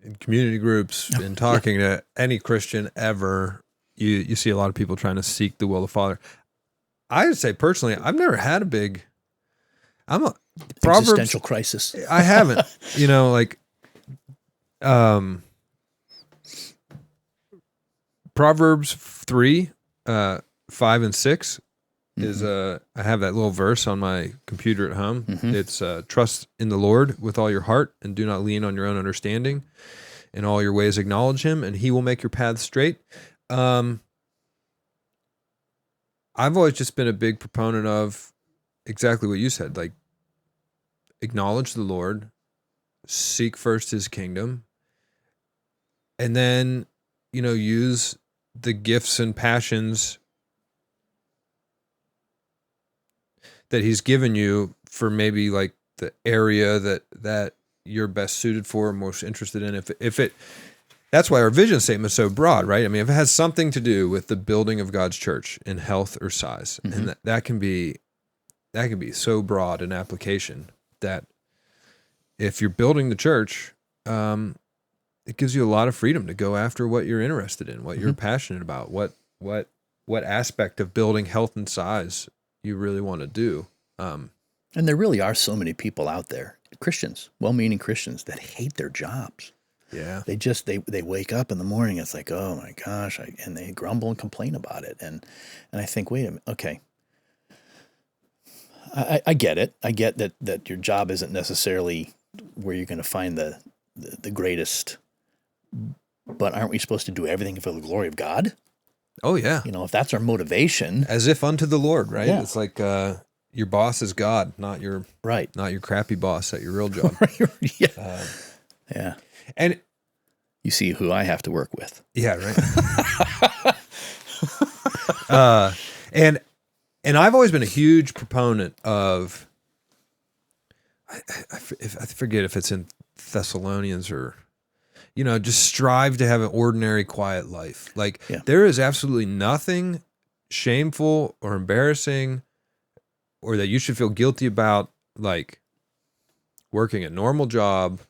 in community groups and talking to any Christian ever, you see a lot of people trying to seek the will of the Father. I would say personally, I've never had Proverbs existential crisis. I haven't, Proverbs 3, 5 and 6 is I have that little verse on my computer at home. It's trust in the Lord with all your heart and do not lean on your own understanding. In all your ways acknowledge him and he will make your paths straight. I've always just been a big proponent of exactly what you said, like acknowledge the Lord, seek first his kingdom, and then, use the gifts and passions that he's given you for maybe like the area that you're best suited for, most interested in. That's why our vision statement is so broad, right? I mean, if it has something to do with the building of God's church in health or size, and that can be so broad an application that if you're building the church, it gives you a lot of freedom to go after what you're interested in, what you're passionate about, what aspect of building health and size you really want to do. And there really are so many people out there, Christians, well-meaning Christians, that hate their jobs. Yeah. They wake up in the morning, it's like, oh my gosh, and they grumble and complain about it. And I think, wait a minute, okay. I get it. I get that your job isn't necessarily where you're going to find the greatest, but aren't we supposed to do everything for the glory of God? Oh yeah. If that's our motivation. As if unto the Lord, right? Yeah. It's like your boss is God, not your crappy boss at your real job. Yeah. Yeah. And you see who I have to work with. Yeah, right. And I've always been a huge proponent of, I forget if it's in Thessalonians, or, just strive to have an ordinary, quiet life. Like, Yeah. there is absolutely nothing shameful or embarrassing or that you should feel guilty about, like working a normal job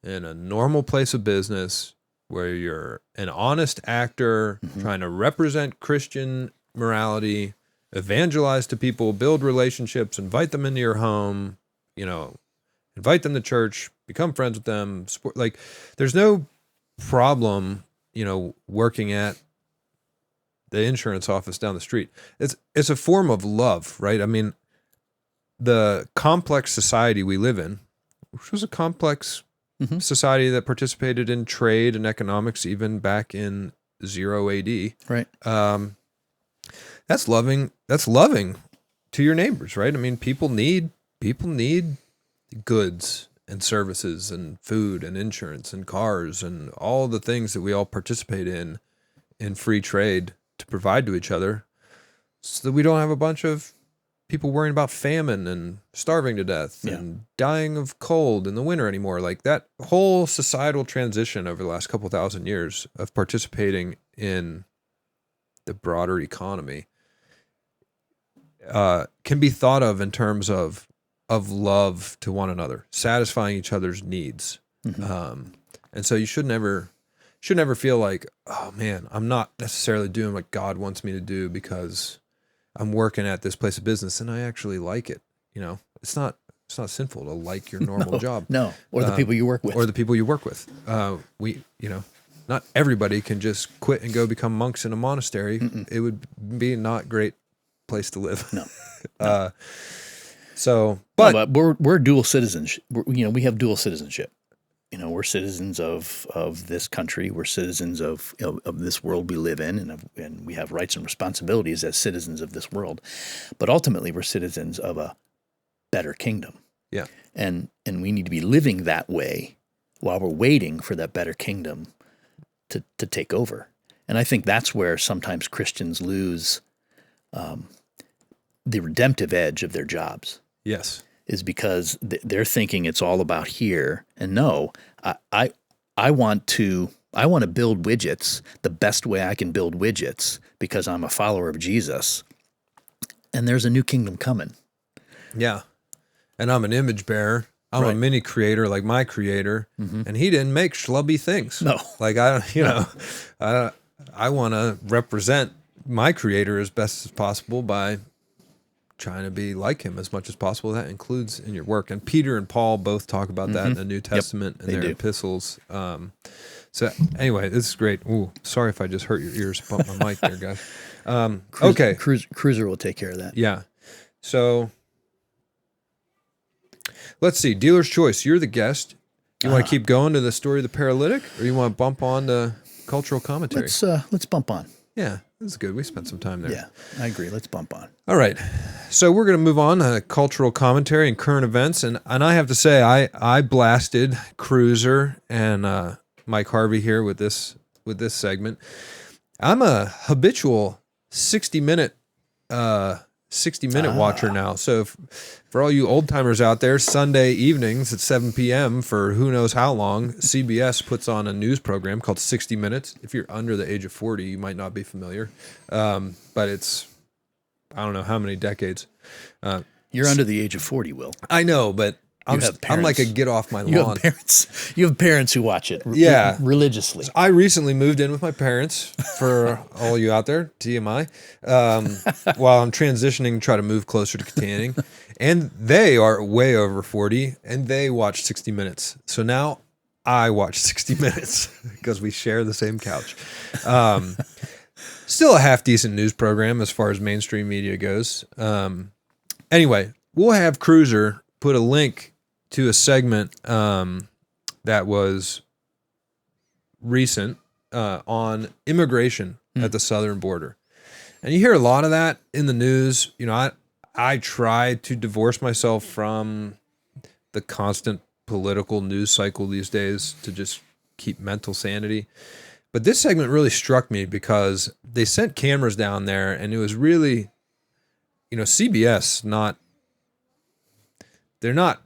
in a normal place of business where you're an honest actor trying to represent Christian morality, evangelize to people, build relationships, invite them into your home, invite them to church, become friends with them. Support, like, there's no problem, working at the insurance office down the street. It's a form of love, right? I mean, the complex society we live in, which was a complex society that participated in trade and economics even back in 0 AD. Right. That's loving. That's loving to your neighbors, right? I mean, people need goods and services and food and insurance and cars and all the things that we all participate in free trade to provide to each other, so that we don't have a bunch of people worrying about famine and starving to death and dying of cold in the winter anymore. Like, that whole societal transition over the last couple thousand years of participating in the broader economy can be thought of in terms of love to one another, satisfying each other's needs. And so you should never feel like, oh man, I'm not necessarily doing what God wants me to do because I'm working at this place of business and I actually like it. It's not sinful to like your normal job. No. Or the people you work with. Not everybody can just quit and go become monks in a monastery. It would be not great place to live. No. But we're dual citizens. We have dual citizenship. We're citizens of this country. We're citizens of this world we live in, and we have rights and responsibilities as citizens of this world. But ultimately, we're citizens of a better kingdom. Yeah. And we need to be living that way while we're waiting for that better kingdom to take over. And I think that's where sometimes Christians lose the redemptive edge of their jobs. Yes. Is because they're thinking it's all about here. And no, I want to build widgets the best way I can build widgets because I'm a follower of Jesus. And there's a new kingdom coming. Yeah. And I'm an image bearer. I'm a mini creator like my creator. And he didn't make schlubby things. No. Like, I want to represent my creator as best as possible by trying to be like him as much as possible. That includes in your work. And Peter and Paul both talk about that in the New Testament and their epistles. So anyway, this is great. Ooh, sorry if I just hurt your ears, bumped my mic there, guys. Okay. Cruiser will take care of that. Yeah. So let's see. Dealer's choice. You're the guest. You want to keep going to the story of the paralytic, or you want to bump on to cultural commentary? Let's bump on. Yeah, this is good. We spent some time there. Yeah, I agree. Let's bump on. All right. So we're going to move on to cultural commentary and current events. And I have to say, I blasted Cruiser and Mike Harvey here with this segment. I'm a habitual 60-minute watcher now. So for all you old timers out there, Sunday evenings at 7 p.m. for who knows how long, CBS puts on a news program called 60 Minutes. If you're under the age of 40, you might not be familiar. But it's, I don't know how many decades. You're under the age of 40, Will. I know, but I'm like a get off my lawn. You have parents who watch it religiously. I recently moved in with my parents, for all you out there, TMI, while I'm transitioning to try to move closer to Katanning. And they are way over 40, and they watch 60 Minutes. So now I watch 60 Minutes because we share the same couch. Still a half-decent news program as far as mainstream media goes. Anyway, we'll have Cruiser put a link to a segment that was recent on immigration at the southern border. And you hear a lot of that in the news. I try to divorce myself from the constant political news cycle these days to just keep mental sanity. But this segment really struck me because they sent cameras down there, and it was really, CBS, they're not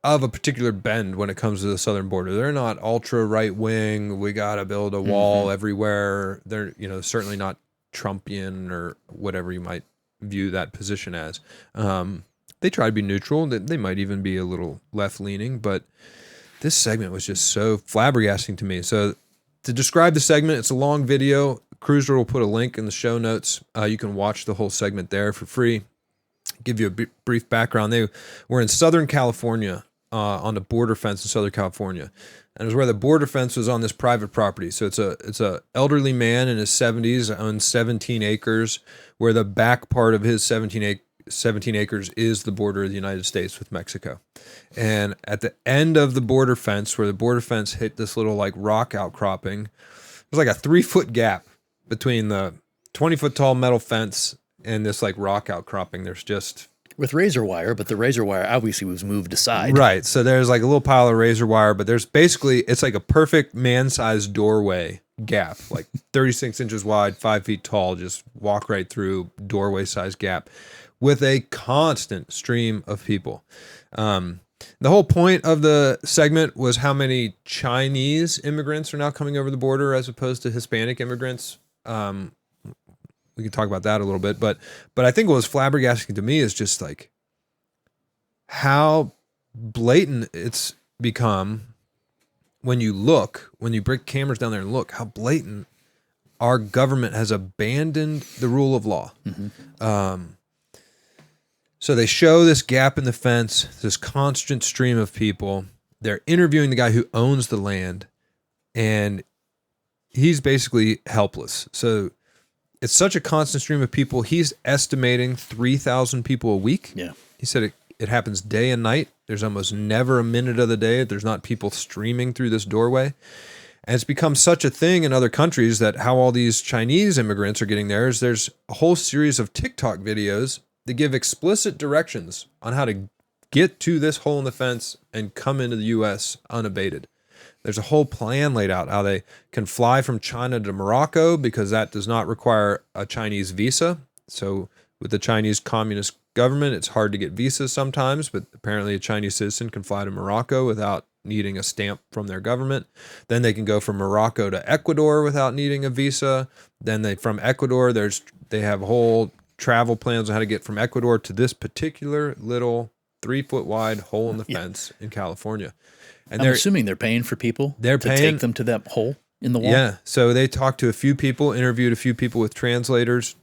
of a particular bend when it comes to the southern border. They're not ultra right wing. We got to build a wall everywhere. They're, certainly not Trumpian or whatever you might view that position as. They try to be neutral. They might even be a little left leaning, but this segment was just so flabbergasting to me. So to describe the segment, it's a long video. Cruiser will put a link in the show notes. You can watch the whole segment there for free. Give you a brief background. They were in Southern California, on the border fence in Southern California. And it was where the border fence was on this private property. So it's a elderly man in his 70s, owns 17 acres, where the back part of his 17 acres is the border of the United States with Mexico. And at the end of the border fence, where the border fence hit this little like rock outcropping, there's like a 3-foot gap between the 20-foot tall metal fence and this like rock outcropping. There's just... with razor wire, but the razor wire obviously was moved aside. Right. So there's like a little pile of razor wire, but there's basically, it's like a perfect man-sized doorway gap, like 36 inches wide, 5 feet tall, just walk right through doorway-sized gap with a constant stream of people. The whole point of the segment was how many Chinese immigrants are now coming over the border as opposed to Hispanic immigrants. We can talk about that a little bit, but I think what was flabbergasting to me is just like how blatant it's become when you bring cameras down there and look how blatant our government has abandoned the rule of law. So they show this gap in the fence, this constant stream of people. They're interviewing the guy who owns the land, and he's basically helpless. So it's such a constant stream of people. He's estimating 3,000 people a week. Yeah. He said it happens day and night. There's almost never a minute of the day that there's not people streaming through this doorway. And it's become such a thing in other countries that how all these Chinese immigrants are getting there is there's a whole series of TikTok videos that give explicit directions on how to get to this hole in the fence and come into the U.S. unabated. There's a whole plan laid out how they can fly from China to Morocco because that does not require a Chinese visa. So with the Chinese communist government, it's hard to get visas sometimes, but apparently a Chinese citizen can fly to Morocco without needing a stamp from their government. Then they can go from Morocco to Ecuador without needing a visa. Then from Ecuador, they have whole travel plans on how to get from Ecuador to this particular little 3-foot wide hole in the fence in California. And I'm assuming they're paying for people to take them to that hole in the wall. Yeah. So they talked to a few people, interviewed a few people with translators.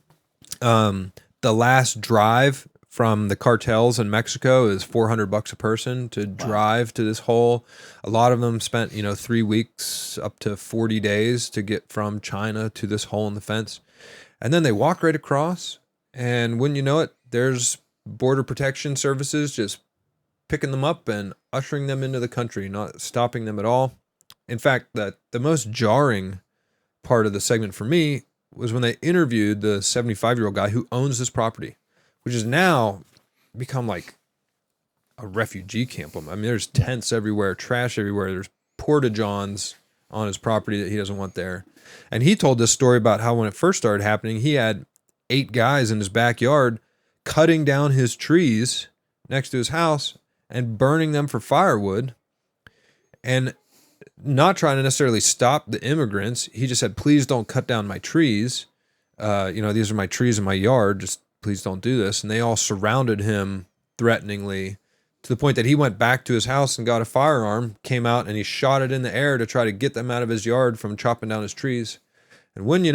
The last drive from the cartels in Mexico is $400 a person to drive to this hole. A lot of them spent, 3 weeks up to 40 days to get from China to this hole in the fence. And then they walk right across, and wouldn't you know it, there's Border Protection Services just picking them up and ushering them into the country, not stopping them at all. In fact, the most jarring part of the segment for me was when they interviewed the 75-year-old guy who owns this property, which has now become like a refugee camp. I mean, there's tents everywhere, trash everywhere. There's porta-johns on his property that he doesn't want there. And he told this story about how when it first started happening, he had 8 guys in his backyard cutting down his trees next to his house and burning them for firewood, and not trying to necessarily stop the immigrants. He just said, please don't cut down my trees. These are my trees in my yard. Just please don't do this. And they all surrounded him threateningly to the point that he went back to his house and got a firearm, came out, and he shot it in the air to try to get them out of his yard from chopping down his trees. And when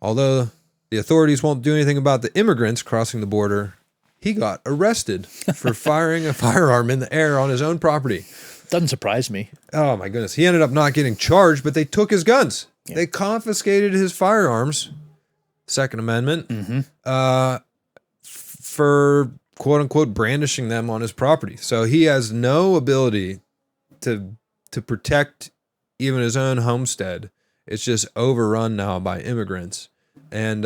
although the authorities won't do anything about the immigrants crossing the border, he got arrested for firing a firearm in the air on his own property. Doesn't surprise me. Oh, my goodness. He ended up not getting charged, but they took his guns. Yeah. They confiscated his firearms, Second Amendment, for quote-unquote brandishing them on his property. So he has no ability to protect even his own homestead. It's just overrun now by immigrants. And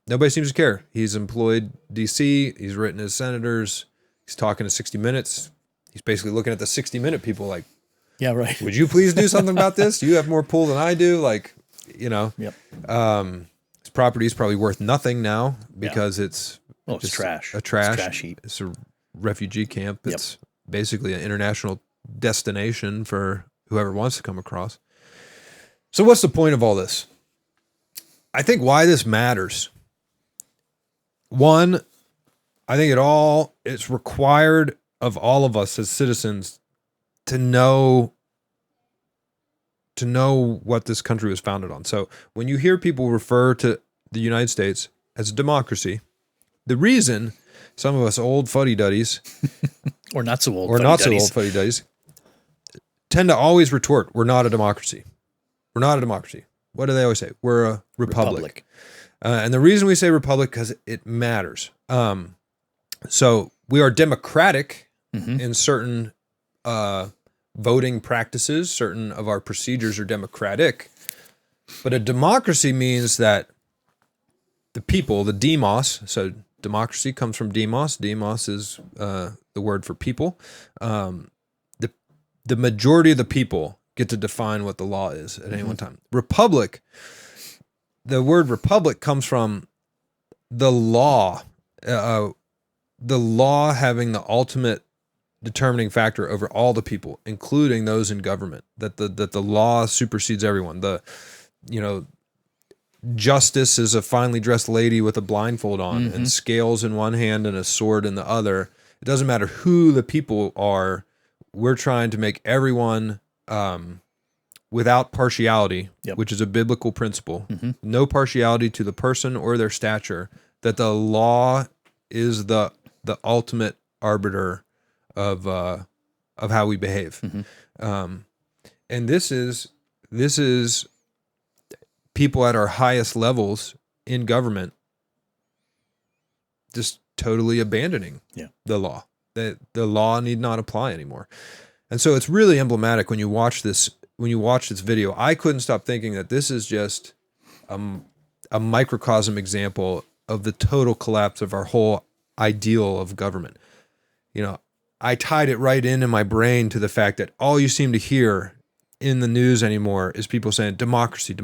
nobody seems to care. He's employed D.C. He's written his senators. He's talking to 60 Minutes. He's basically looking at the 60-minute people like, yeah, right. Would you please do something about this? You have more pull than I do. Like, Yep. His property is probably worth nothing now because it's trash. A trash heap. It's a refugee camp. It's basically an international destination for whoever wants to come across. So what's the point of all this? I think why this matters. One, I think it's required of all of us as citizens to know what this country was founded on. So when you hear people refer to the United States as a democracy, the reason some of us old fuddy-duddies or not so old fuddy-duddies tend to always retort, we're not a democracy. We're not a democracy. What do they always say? We're a republic. And the reason we say republic, because it matters. So we are democratic in certain voting practices. Certain of our procedures are democratic. But a democracy means that the people, the demos, so democracy comes from demos. Demos is the word for people. The majority of the people get to define what the law is at any one time. Republic, the word republic comes from the law having the ultimate determining factor over all the people, including those in government, that the law supersedes everyone. Justice is a finely dressed lady with a blindfold on and scales in one hand and a sword in the other. It doesn't matter who the people are. We're trying to make everyone without partiality, which is a biblical principle, no partiality to the person or their stature, that the law is the ultimate arbiter of how we behave. And this is people at our highest levels in government just totally abandoning the law. The law need not apply anymore. And so it's really emblematic when you watch this video. I couldn't stop thinking that this is just a microcosm example of the total collapse of our whole ideal of government. I tied it right in my brain to the fact that all you seem to hear in the news anymore is people saying democracy.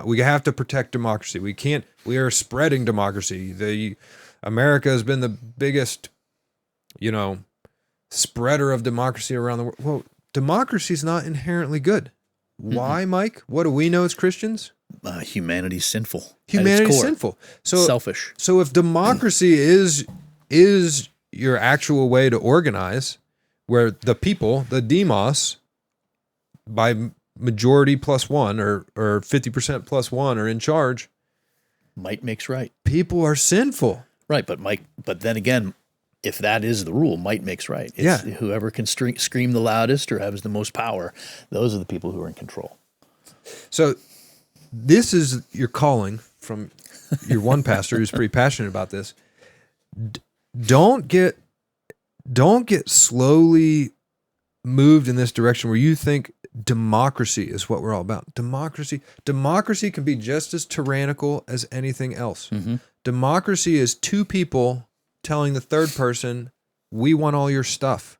We have to protect democracy. We are spreading democracy. America has been the biggest, spreader of democracy around the world. Well, democracy is not inherently good. Why, Mike? What do we know as Christians? Humanity's sinful. Humanity's sinful. So selfish. So if democracy is your actual way to organize, where the people, the demos, by majority plus one or 50% plus one are in charge. Might makes right. People are sinful. Right, but then again, if that is the rule, might makes right. It's whoever can scream the loudest or has the most power, those are the people who are in control. So this is your calling from your one pastor who's pretty passionate about this. Don't get slowly moved in this direction where you think democracy is what we're all about. Democracy can be just as tyrannical as anything else. Democracy is two people telling the third person, we want all your stuff.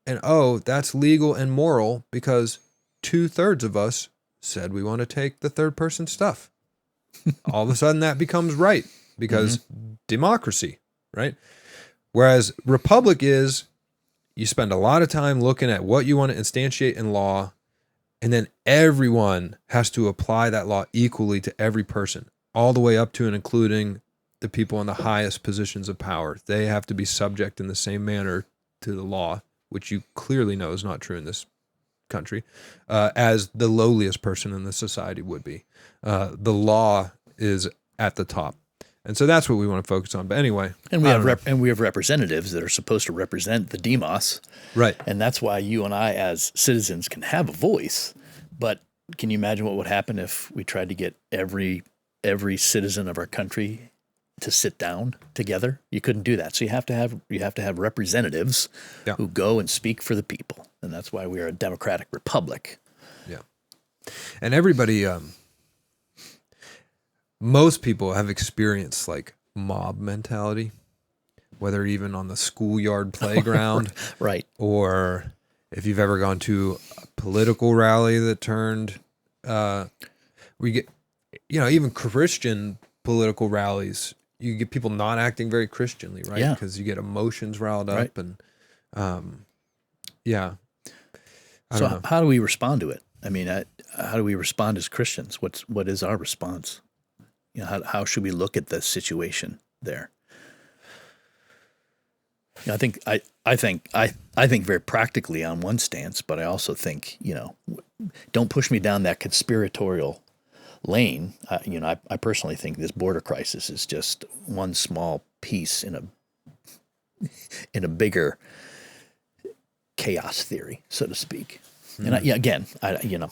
And that's legal and moral because 2/3 of us said we want to take the third person's stuff. All of a sudden that becomes right because democracy, right? Whereas republic is, you spend a lot of time looking at what you want to instantiate in law, and then everyone has to apply that law equally to every person, all the way up to and including the people in the highest positions of power. They have to be subject in the same manner to the law, which you clearly know is not true in this country, as the lowliest person in the society would be. The law is at the top. And so that's what we want to focus on. But anyway, and we have representatives that are supposed to represent the demos, right? And that's why you and I, as citizens, can have a voice. But can you imagine what would happen if we tried to get every citizen of our country to sit down together? You couldn't do that. So you have to have representatives who go and speak for the people, and that's why we are a democratic republic. Yeah, and everybody. Most people have experienced like mob mentality, whether even on the schoolyard playground, right? Or if you've ever gone to a political rally that turned, we get, even Christian political rallies, you get people not acting very Christianly, right? Yeah. Because you get emotions riled up, right. and Yeah. I So don't know. how do we respond to it? I mean, how do we respond as Christians? What is our response? You know, how should we look at the situation there? You know, I think very practically on one stance, but I also think, you know, don't push me down that conspiratorial lane. You know, I personally think this border crisis is just one small piece in a bigger chaos theory, so to speak. And yeah, again, you know,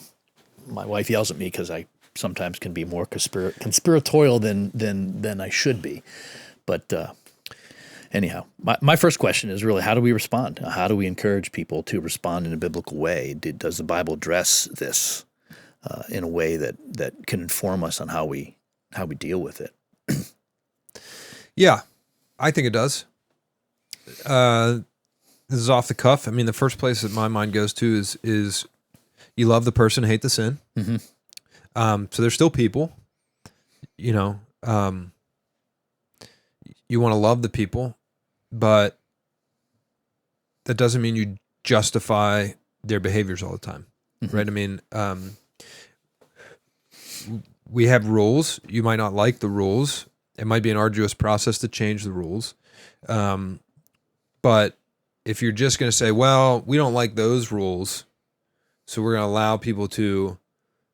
my wife yells at me because I sometimes can be more conspiratorial than I should be. But anyhow, my first question is really, how do we respond? How do we encourage people to respond in a biblical way? Does the Bible address this in a way that can inform us on how we deal with it? Yeah, I think it does. This is off the cuff. I mean, the first place that my mind goes to is you love the person, hate the sin. Mm-hmm. So there's still people, you know, you want to love the people, but that doesn't mean you justify their behaviors all the time, right? I mean, we have rules. You might not like the rules. It might be an arduous process to change the rules. But if you're just going to say, well, we don't like those rules, so we're going to allow people to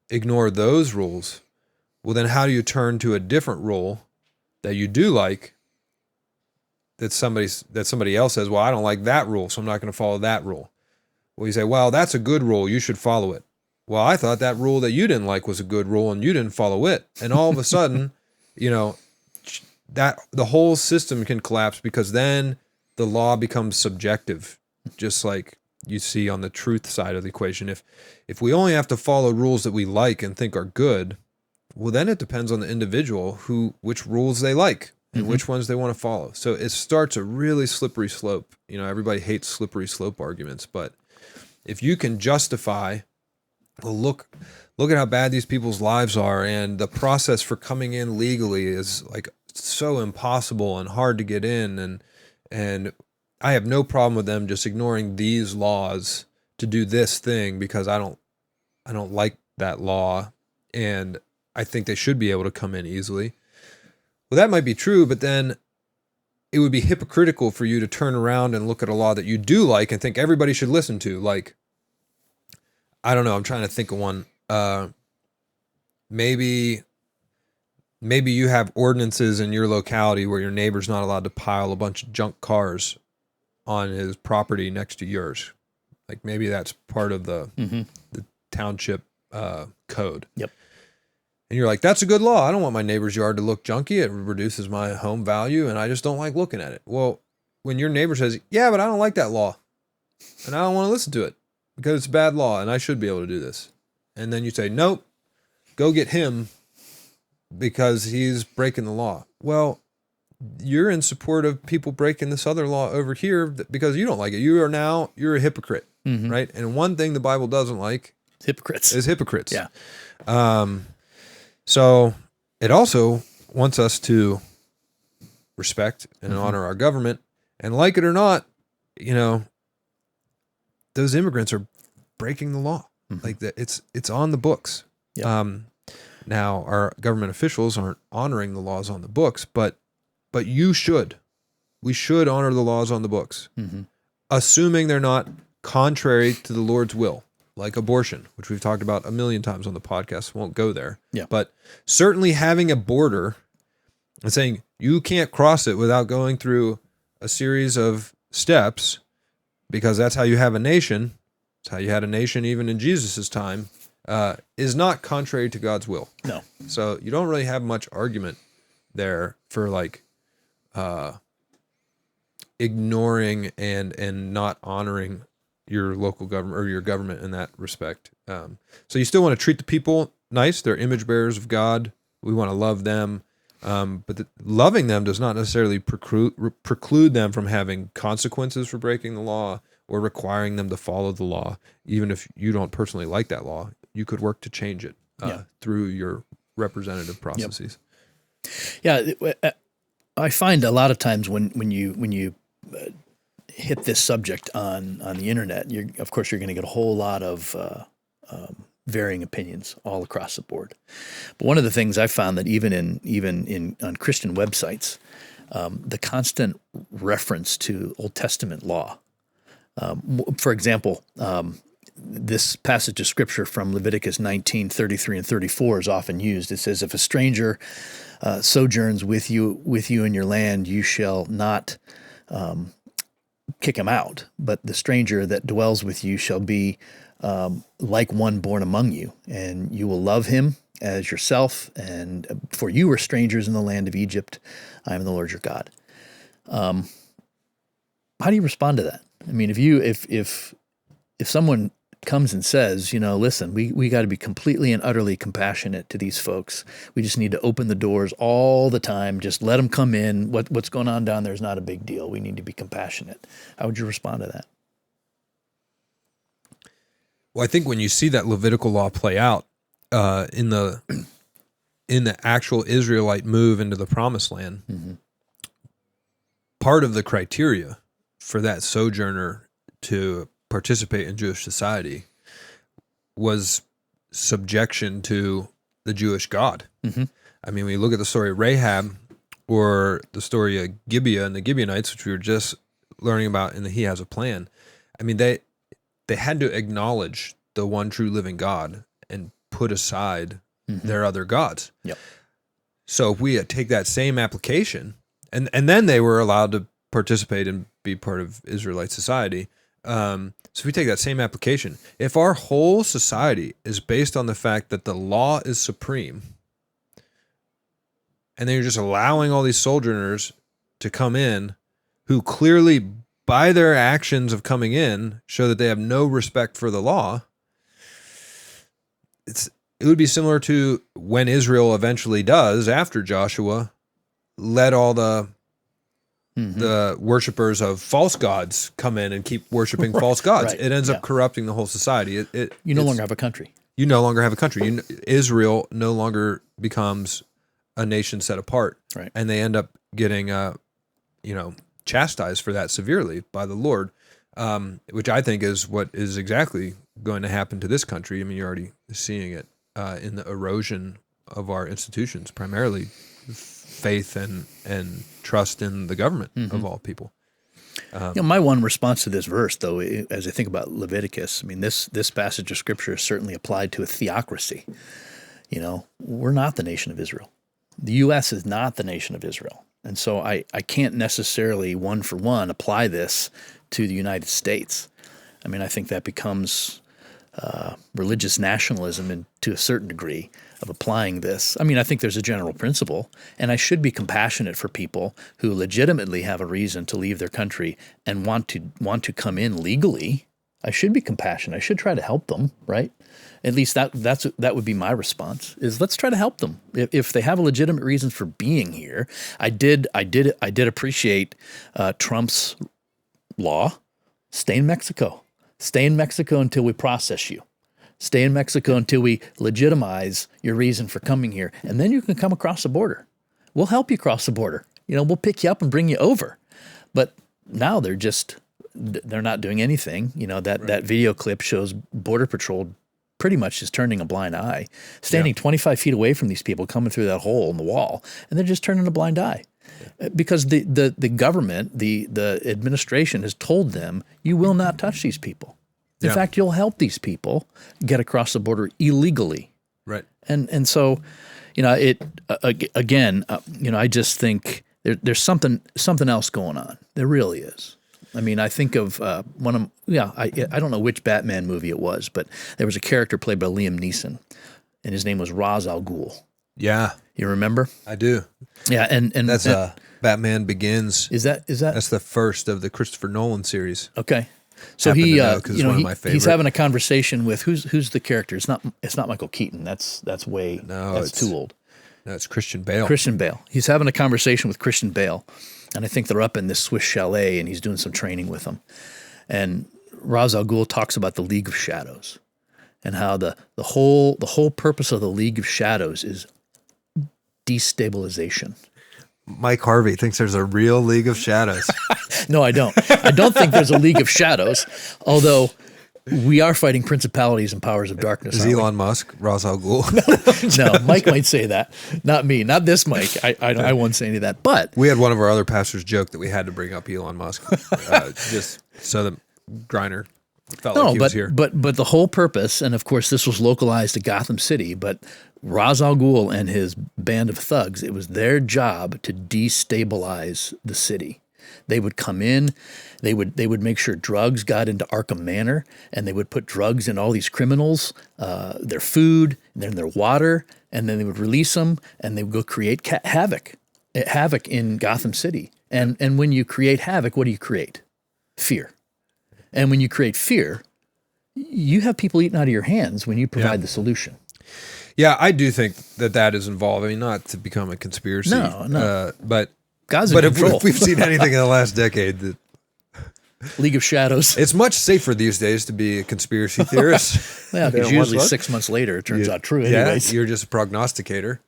ignore those rules, well, then how do you turn to a different rule that you do like, that somebody else says, well, I don't like that rule, so I'm not going to follow that rule. Well, you say, well, that's a good rule, you should follow it. Well, I thought that rule that you didn't like was a good rule and you didn't follow it. And all of a sudden, you know, that the whole system can collapse, because then the law becomes subjective, just like you see on the truth side of the equation. If we only have to follow rules that we like and think are good, well, then it depends on the individual which rules they like and which ones they want to follow. So it starts a really slippery slope. You know, everybody hates slippery slope arguments, but if you can justify, well, look at how bad these people's lives are, and the process for coming in legally is like so impossible and hard to get in, and I have no problem with them just ignoring these laws to do this thing because I don't like that law, and I think they should be able to come in easily. Well, that might be true, but then it would be hypocritical for you to turn around and look at a law that you do like and think everybody should listen to. Like, I don't know, I'm trying to think of one. Maybe you have ordinances in your locality where your neighbor's not allowed to pile a bunch of junk cars on his property next to yours. Like, maybe that's part of the township code. Yep. And you're like, that's a good law. I don't want my neighbor's yard to look junky. It reduces my home value, and I just don't like looking at it. Well, when your neighbor says, yeah, but I don't like that law, and I don't want to listen to it because it's a bad law, and I should be able to do this. And then you say, nope, go get him because he's breaking the law. Well, you're in support of people breaking this other law over here because you don't like it. You're a hypocrite, right? And one thing the Bible doesn't like is hypocrites. Yeah. So it also wants us to respect and honor our government, and like it or not, you know, those immigrants are breaking the law. Like that, it's on the books. Yep. Now our government officials aren't honoring the laws on the books, but we should honor the laws on the books, assuming they're not contrary to the Lord's will, like abortion, which we've talked about a million times on the podcast. Won't go there. Yeah. But certainly having a border and saying you can't cross it without going through a series of steps, because that's how you have a nation. It's how you had a nation even in Jesus's time, is not contrary to God's will. No. So you don't really have much argument there for like ignoring and not honoring your local government or your government in that respect. So you still want to treat the people nice. They're image bearers of God. We want to love them. But loving them does not necessarily preclude them from having consequences for breaking the law or requiring them to follow the law. Even if you don't personally like that law, you could work to change it through your representative processes. Yeah, I find a lot of times when you hit this subject on the internet, of course you're going to get a whole lot of varying opinions all across the board. But one of the things I found that even on Christian websites, the constant reference to Old Testament law. For example, this passage of scripture from Leviticus 19:33 and 34 is often used. It says, "If a stranger sojourns with you in your land, you shall not kick him out, but the stranger that dwells with you shall be like one born among you, and you will love him as yourself, and for you were strangers in the land of Egypt. I am the Lord your God." How do you respond to that? I mean, if someone comes and says, listen, we got to be completely and utterly compassionate to these folks. We just need to open the doors all the time. Just let them come in. What's going on down there is not a big deal. We need to be compassionate. How would you respond to that? Well, I think when you see that Levitical law play out in the actual Israelite move into the Promised Land, mm-hmm. part of the criteria for that sojourner to participate in Jewish society was subjection to the Jewish God. Mm-hmm. I mean, when you look at the story of Rahab or the story of Gibeah and the Gibeonites, which we were just learning about in the He Has a Plan, I mean, they had to acknowledge the one true living God and put aside mm-hmm. their other gods. Yep. So if we take that same application, and then they were allowed to participate and be part of Israelite society. So if we take that same application, if our whole society is based on the fact that the law is supreme, and then you're just allowing all these sojourners to come in who clearly, by their actions of coming in, show that they have no respect for the law, it would be similar to when Israel eventually does, after Joshua, let all the worshipers of false gods come in and keep worshiping false gods. Right. It ends up corrupting the whole society. You no longer have a country. You no longer have a country. Israel no longer becomes a nation set apart. Right. And they end up getting, chastised for that severely by the Lord, which I think is what is exactly going to happen to this country. I mean, you're already seeing it in the erosion of our institutions, primarily faith and trust in the government mm-hmm. of all people. My one response to this verse, though, as I think about Leviticus, I mean, this passage of scripture is certainly applied to a theocracy. We're not the nation of Israel. The U.S. is not the nation of Israel. And so I can't necessarily one for one apply this to the United States. I mean, I think that becomes religious nationalism and to a certain degree of applying this. I mean, I think there's a general principle, and I should be compassionate for people who legitimately have a reason to leave their country and want to come in legally. I should be compassionate. I should try to help them, right? At least that would be my response. Is let's try to help them if they have a legitimate reason for being here. I did appreciate Trump's law. Stay in Mexico. Stay in Mexico until we process you. Stay in Mexico until we legitimize your reason for coming here, and then you can come across the border. We'll help you cross the border. We'll pick you up and bring you over. But now they're not doing anything. That video clip shows Border Patrol pretty much just turning a blind eye, standing 25 feet away from these people coming through that hole in the wall, and they're just turning a blind eye. Because the government, the administration has told them, you will not touch these people. In fact, you'll help these people get across the border illegally. Right. And so, I just think there's something else going on. There really is. I mean, I think of I don't know which Batman movie it was, but there was a character played by Liam Neeson, and his name was Ra's al Ghul. Yeah. You remember? I do. Yeah, and that's Batman Begins. Is that That's the first of the Christopher Nolan series. Okay. So he's having a conversation with who's the character? It's not Michael Keaton. That's too old. No, it's Christian Bale. Christian Bale. He's having a conversation with Christian Bale, and I think they're up in this Swiss chalet, and he's doing some training with them. And Ra's al Ghul talks about the League of Shadows, and how the whole purpose of the League of Shadows is destabilization. Mike Harvey thinks there's a real League of Shadows. No, I don't. I don't think there's a League of Shadows, although we are fighting principalities and powers of darkness. Is Elon Musk Ra's al Ghul? No, Mike might say that. Not me. Not this Mike. I won't say any of that. But We had one of our other pastors joke that we had to bring up Elon Musk just so that Griner felt like he was here. But the whole purpose, and of course this was localized to Gotham City, but Ra's al Ghul and his band of thugs, it was their job to destabilize the city. They would come in, they would make sure drugs got into Arkham Manor, and they would put drugs in all these criminals, their food, and then their water, and then they would release them, and they would go create havoc in Gotham City. And when you create havoc, what do you create? Fear. And when you create fear, you have people eating out of your hands when you provide the solution. Yeah, I do think that is involved. I mean, not to become a conspiracy. No. But God's in control. If we've seen anything in the last decade, that League of Shadows. it's much safer these days to be a conspiracy theorist. Yeah, because usually 6 months later it turns out true anyways. Yeah, you're just a prognosticator.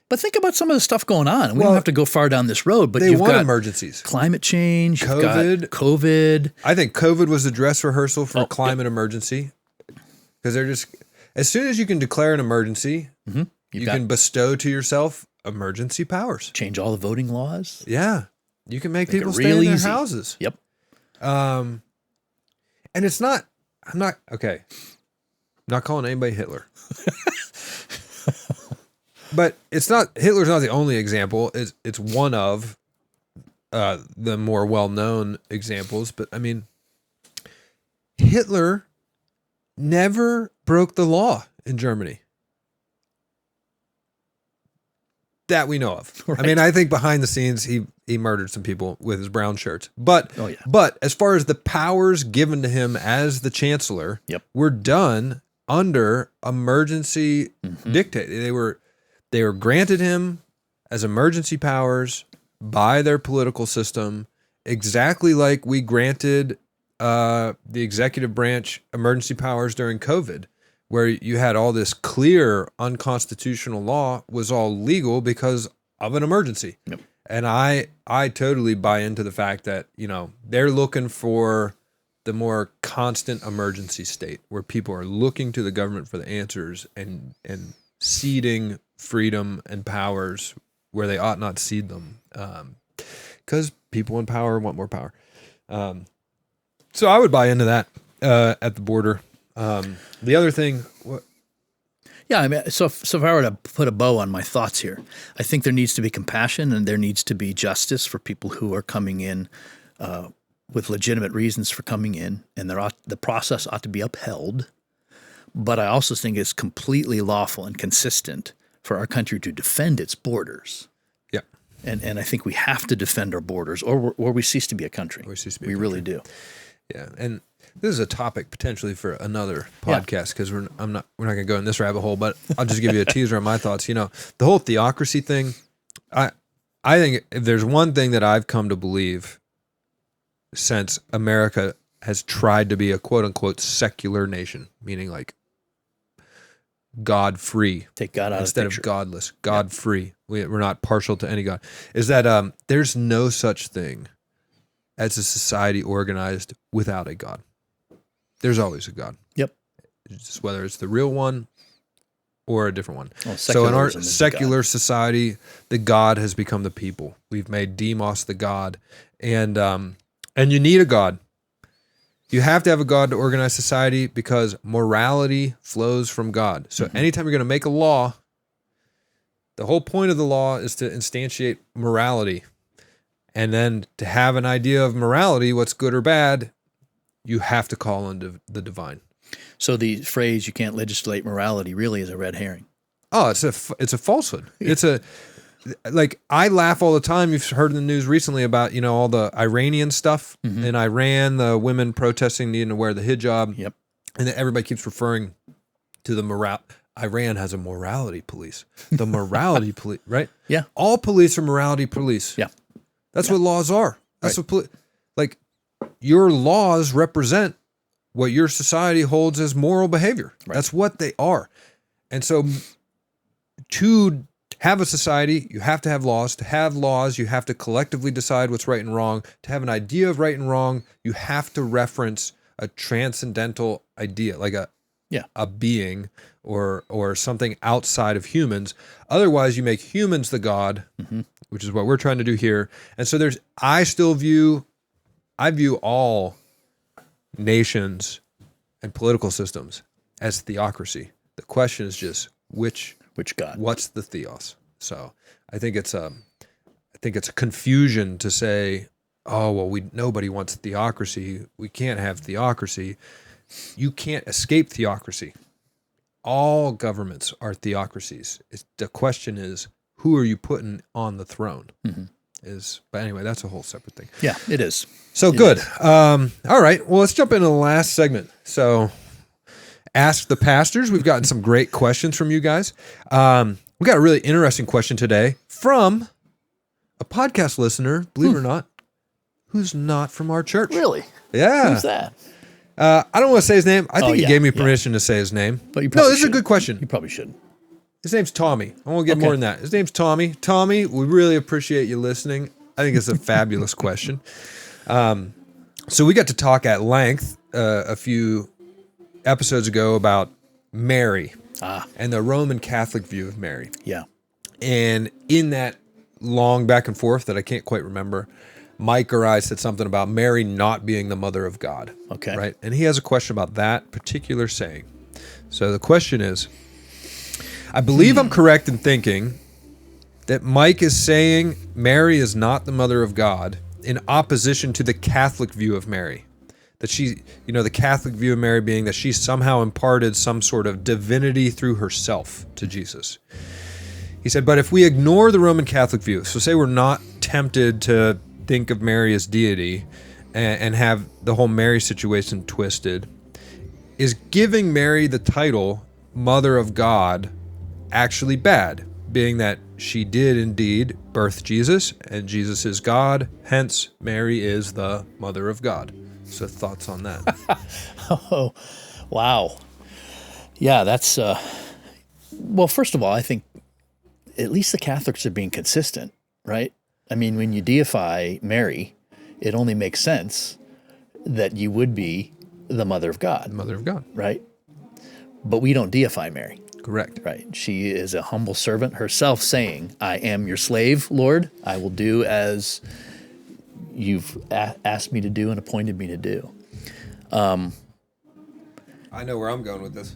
But think about some of the stuff going on. And we don't have to go far down this road, but They you've want got emergencies. climate change, you've COVID. got COVID. I think COVID was a dress rehearsal for a climate emergency, because they're just, as soon as you can declare an emergency, you can bestow to yourself emergency powers. Change all the voting laws. Yeah, you can make people it stay real in their easy. houses. Yep. And it's not. I'm not okay. Not calling anybody Hitler. But it's not, Hitler's not the only example. It's one of the more well-known examples. But I mean, Hitler never broke the law in Germany that we know of. Right. I mean, I think behind the scenes he murdered some people with his brown shirts. But but as far as the powers given to him as the chancellor, were done under emergency dictate. They were granted him as emergency powers by their political system, exactly like we granted the executive branch emergency powers during COVID, where you had all this clear unconstitutional law was all legal because of an emergency. Yep. And I totally buy into the fact that, they're looking for the more constant emergency state where people are looking to the government for the answers and ceding freedom and powers where they ought not cede them, because people in power want more power. So I would buy into that at the border. The other thing, yeah, I mean, so if I were to put a bow on my thoughts here, I think there needs to be compassion and there needs to be justice for people who are coming in with legitimate reasons for coming in, and the process ought to be upheld. But I also think it's completely lawful and consistent for our country to defend its borders. Yeah. And I think we have to defend our borders or we cease to be a country. We really do. Yeah. And this is a topic potentially for another podcast, because we're not going to go in this rabbit hole, but I'll just give you a teaser on my thoughts. The whole theocracy thing, I think if there's one thing that I've come to believe since America has tried to be a quote unquote secular nation, meaning like God free, take God out instead of godless, God free. We're not partial to any God. Is that there's no such thing as a society organized without a God. There's always a God. Yep. Just whether it's the real one or a different one. Well, so in our secular society, the God has become the people. We've made Demos the God, and you need a God. You have to have a God to organize society because morality flows from God. So anytime you're going to make a law, the whole point of the law is to instantiate morality. And then to have an idea of morality, what's good or bad, you have to call on the divine. So the phrase "you can't legislate morality" really is a red herring. Oh, it's a falsehood. It's like, I laugh all the time. You've heard in the news recently about, all the Iranian stuff in Iran, the women protesting needing to wear the hijab. Yep. And then everybody keeps referring to the Iran has a morality police. The morality police, right? Yeah. All police are morality police. Yeah. That's what laws are. That's what your laws represent what your society holds as moral behavior. Right. That's what they are. And so to have a society, you have to have laws. To have laws, you have to collectively decide what's right and wrong. To have an idea of right and wrong, you have to reference a transcendental idea, like a being or something outside of humans. Otherwise, you make humans the God, which is what we're trying to do here. And so I view all nations and political systems as theocracy. The question is just which God? What's the theos? So I think it's a confusion to say, oh well, nobody wants theocracy. We can't have theocracy. You can't escape theocracy. All governments are theocracies. The question is, who are you putting on the throne? But anyway, that's a whole separate thing. Yeah, it is. So good. All right. Well, let's jump into the last segment. So Ask the Pastors. We've gotten some great questions from you guys. We got a really interesting question today from a podcast listener, believe it or not, who's not from our church. Really? Yeah. Who's that? I don't want to say his name. I think he gave me permission to say his name. But you this is a good question. You probably should. His name's Tommy. I won't get more than that. His name's Tommy. Tommy, we really appreciate you listening. I think it's a fabulous question. So we got to talk at length a few episodes ago about Mary and the Roman Catholic view of Mary. Yeah. And in that long back and forth that I can't quite remember, Mike or I said something about Mary not being the mother of God. Okay. Right? And he has a question about that particular saying. So the question is, I believe I'm correct in thinking that Mike is saying Mary is not the mother of God in opposition to the Catholic view of Mary. That she, the Catholic view of Mary being that she somehow imparted some sort of divinity through herself to Jesus. He said, but if we ignore the Roman Catholic view, so say we're not tempted to think of Mary as deity and have the whole Mary situation twisted, is giving Mary the title Mother of God actually bad, being that she did indeed birth Jesus, and Jesus is God, hence Mary is the Mother of God. So thoughts on that? Oh, wow. Yeah, that's, well, first of all, I think at least the Catholics are being consistent, right? I mean, when you deify Mary, it only makes sense that you would be the Mother of God. Mother of God. Right? But we don't deify Mary. Correct. Right. She is a humble servant herself saying, I am your slave, Lord. I will do as you've asked me to do and appointed me to do. I know where I'm going with this.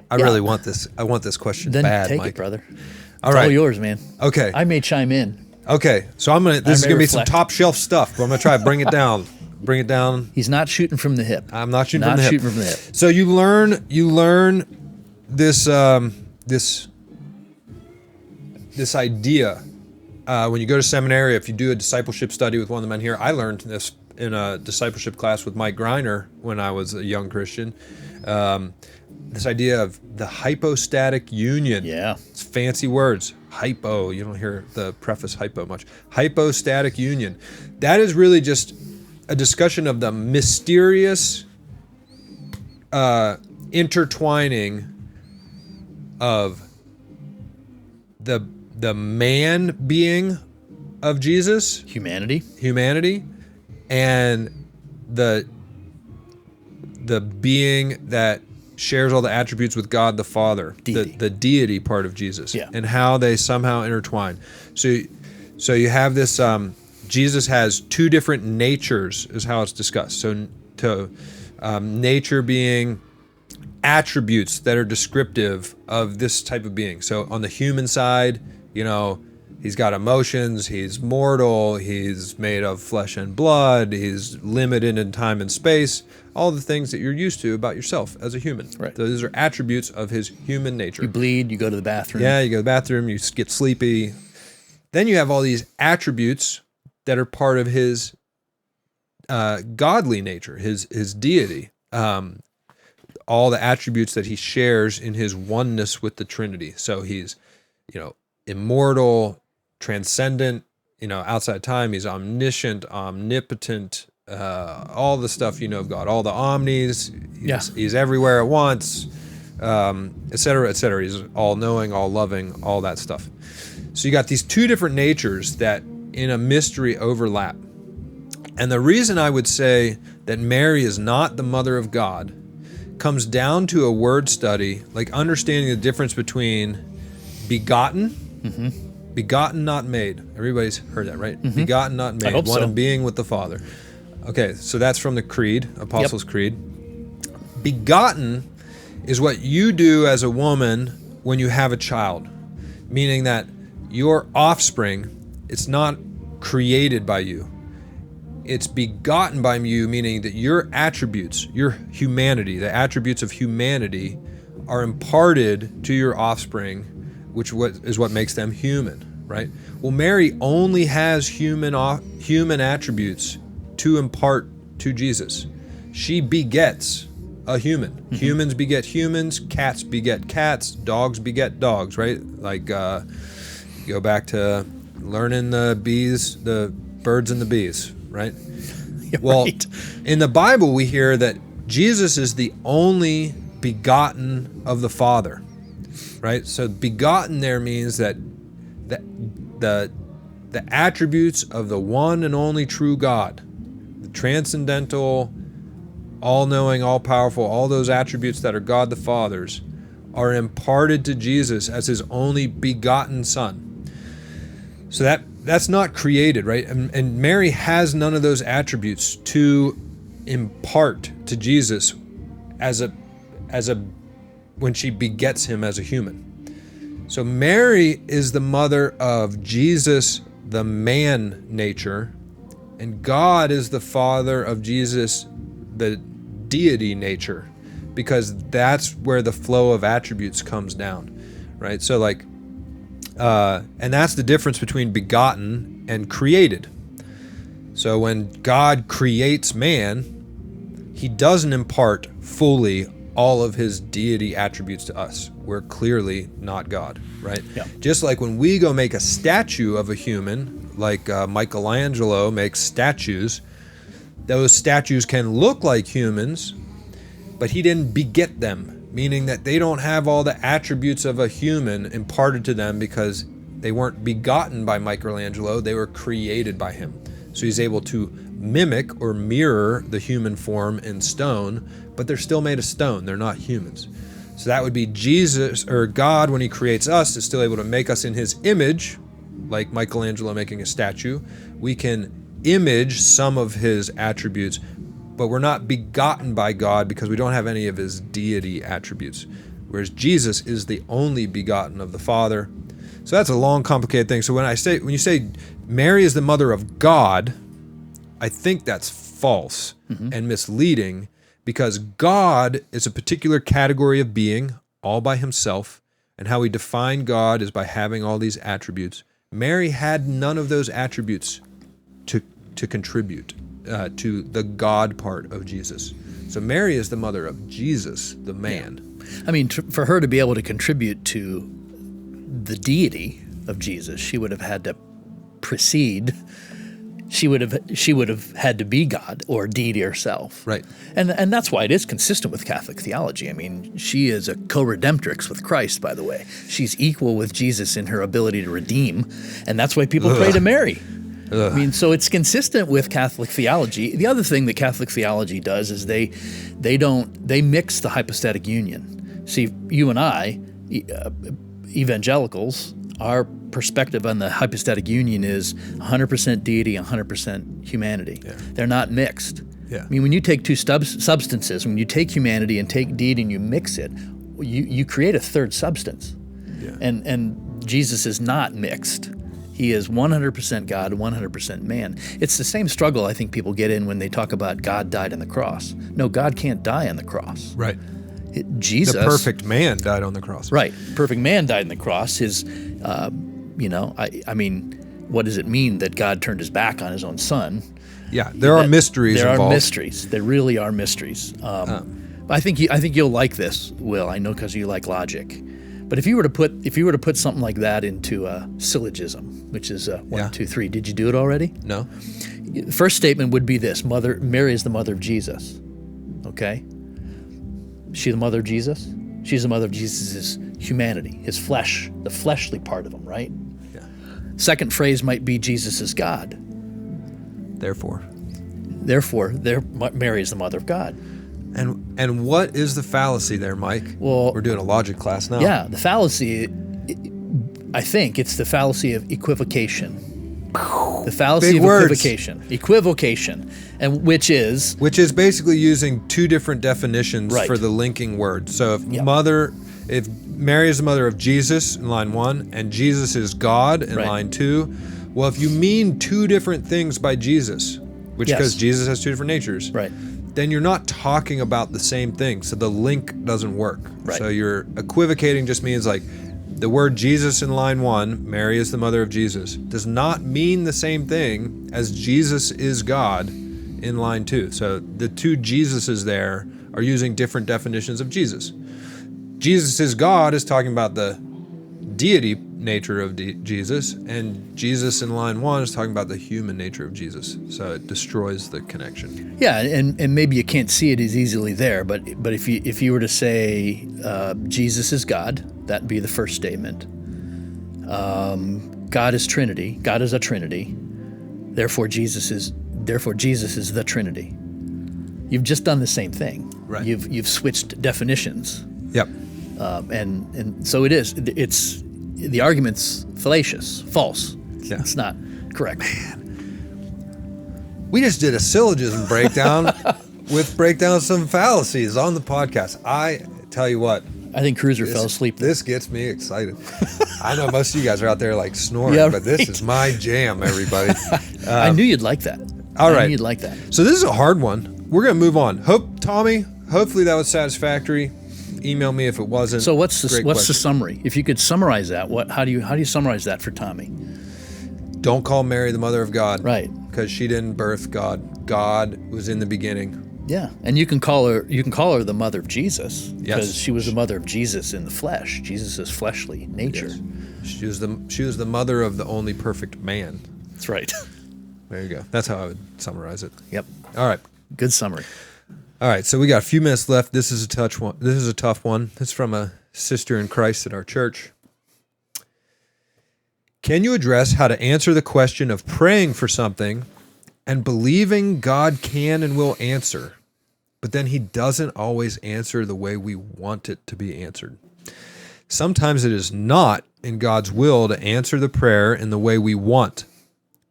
I really want this. I want this question then bad, take Mike. it, brother. All right. All yours, man. Okay. I may chime in. Okay. So this is going to be some top shelf stuff, but I'm going to try to bring it down. Bring it down. He's not shooting from the hip. I'm not shooting from the hip. Shooting from the hip. So you learn this this idea when you go to seminary. If you do a discipleship study with one of the men here, I learned this in a discipleship class with Mike Greiner when I was a young Christian. This idea of the hypostatic union. Yeah. It's fancy words. Hypo. You don't hear the preface hypo much. Hypostatic union. That is really just a discussion of the mysterious intertwining of the man being of Jesus, Humanity, and the being that shares all the attributes with God the Father, the deity part of Jesus, and how they somehow intertwine. So you have this. Jesus has two different natures, is how it's discussed. So, nature being attributes that are descriptive of this type of being. So, on the human side, he's got emotions, he's mortal, he's made of flesh and blood, he's limited in time and space, all the things that you're used to about yourself as a human. Right. So those are attributes of his human nature. You bleed, you go to the bathroom. Yeah, you go to the bathroom, you get sleepy. Then you have all these attributes that are part of his godly nature, his deity. All the attributes that he shares in his oneness with the Trinity. So he's, immortal, transcendent, outside time. He's omniscient, omnipotent, all the stuff of God, all the omnis. He's everywhere at once, et cetera, et cetera. He's all knowing, all loving, all that stuff. So you got these two different natures that in a mystery overlap. And the reason I would say that Mary is not the mother of God comes down to a word study, like understanding the difference between begotten, begotten, not made. Everybody's heard that, right? Begotten, not made. I hope One so. in being with the Father. Okay, so that's from the Creed, Apostles' Creed. Begotten is what you do as a woman when you have a child, meaning that your offspring, it's not created by you. It's begotten by you, meaning that your attributes, your humanity, the attributes of humanity are imparted to your offspring, which is what makes them human, right? Well, Mary only has human attributes to impart to Jesus. She begets a human. Humans beget humans, cats beget cats, dogs beget dogs, right? Like go back to learning the birds and the bees, right? Well, Right. in the Bible, we hear that Jesus is the only begotten of the Father, right? So begotten there means that the attributes of the one and only true God, the transcendental, all-knowing, all-powerful, all those attributes that are God the Father's, are imparted to Jesus as his only begotten Son. So that's not created, right? And Mary has none of those attributes to impart to Jesus as a when she begets him as a human. So Mary is the mother of Jesus, the man nature, and God is the father of Jesus, the deity nature, because that's where the flow of attributes comes down, right? So like and that's the difference between begotten and created. So when God creates man, he doesn't impart fully all of his deity attributes to us. We're clearly not God, right? Yeah. Just like when we go make a statue of a human, like Michelangelo makes statues, those statues can look like humans, but he didn't beget them, meaning that they don't have all the attributes of a human imparted to them because they weren't begotten by Michelangelo, they were created by him. So he's able to mimic or mirror the human form in stone, but they're still made of stone, they're not humans. So that would be Jesus, or God, when he creates us, is still able to make us in his image, like Michelangelo making a statue. We can image some of his attributes, but we're not begotten by God because we don't have any of his deity attributes. Whereas Jesus is the only begotten of the Father. So that's a long, complicated thing. So when you say Mary is the mother of God, I think that's false and misleading, because God is a particular category of being all by himself, and how we define God is by having all these attributes. Mary had none of those attributes to contribute to the God part of Jesus. So Mary is the mother of Jesus, the man. Yeah. I mean, for her to be able to contribute to the deity of Jesus, she would have had to precede. She would have had to be God or deity herself. Right. And that's why it is consistent with Catholic theology. I mean, she is a co-redemptrix with Christ, by the way. She's equal with Jesus in her ability to redeem, and that's why people pray to Mary. I mean, so it's consistent with Catholic theology. The other thing that Catholic theology does is they mix the hypostatic union. See, you and I, evangelicals, our perspective on the hypostatic union is 100% deity, 100% humanity. Yeah. They're not mixed. Yeah. I mean, when you take two substances, when you take humanity and take deity and you mix it, you create a third substance. Yeah. And Jesus is not mixed. He is 100% God, 100% man. It's the same struggle I think people get in when they talk about God died on the cross. No, God can't die on the cross. Right. Jesus, the perfect man, died on the cross. Right. Perfect man died on the cross. His, I mean, what does it mean that God turned his back on his own son? Yeah, there are mysteries involved. There are mysteries. There really are mysteries. I think you'll like this, Will. I know because you like logic. But if you were to put something like that into a syllogism, which is 1, 2, 3, did you do it already? No. The first statement would be this: Mary is the mother of Jesus. Okay. Is she the mother of Jesus? She's the mother of Jesus' humanity, his flesh, the fleshly part of him, right? Yeah. Second phrase might be Jesus is God. Therefore, Mary is the mother of God. And what is the fallacy there, Mike? Well, we're doing a logic class now. Yeah, the fallacy, I think it's the fallacy of equivocation. The fallacy Big of words. equivocation, and which is basically using two different definitions Right. for the linking word. So if Yep. Mary is the mother of Jesus in line 1 and Jesus is God in Right. line 2, well, if you mean two different things by Jesus, which Yes. because Jesus has two different natures, right. then you're not talking about the same thing. So the link doesn't work. Right. So you're equivocating just means like the word Jesus in line 1, Mary is the mother of Jesus, does not mean the same thing as Jesus is God in line 2. So the two Jesuses there are using different definitions of Jesus. Jesus is God is talking about the deity nature of Jesus, and Jesus in line 1 is talking about the human nature of Jesus. So it destroys the connection. Yeah, and maybe you can't see it as easily there, but if you were to say Jesus is God, that'd be the first statement. God is Trinity. God is a Trinity. Therefore, Jesus is the Trinity. You've just done the same thing. Right. You've switched definitions. Yep. And so it is. It's the argument's fallacious, false. Yeah. It's not correct. We just did a syllogism breakdown with breakdown of some fallacies on the podcast. I tell you what, I think Cruiser fell asleep. This gets me excited. I know most of you guys are out there like snoring, Yeah, but this right. is my jam, everybody. I knew you'd like that. All I right. knew you'd like that. So this is a hard one. We're gonna move on. Tommy, hopefully that was satisfactory. Email me if it wasn't. So what's the Great summary? If you could summarize that, how do you summarize that for Tommy? Don't call Mary the mother of God. Right. Because she didn't birth God. God was in the beginning. Yeah, and you can call her the mother of Jesus because Yes. she was the mother of Jesus in the flesh. Jesus' fleshly nature. Yes. She was the mother of the only perfect man. That's right. There you go. That's how I would summarize it. Yep. All right. Good summary. All right, so we got a few minutes left. This is a tough one. It's from a sister in Christ at our church. Can you address how to answer the question of praying for something and believing God can and will answer, but then he doesn't always answer the way we want it to be answered? Sometimes it is not in God's will to answer the prayer in the way we want.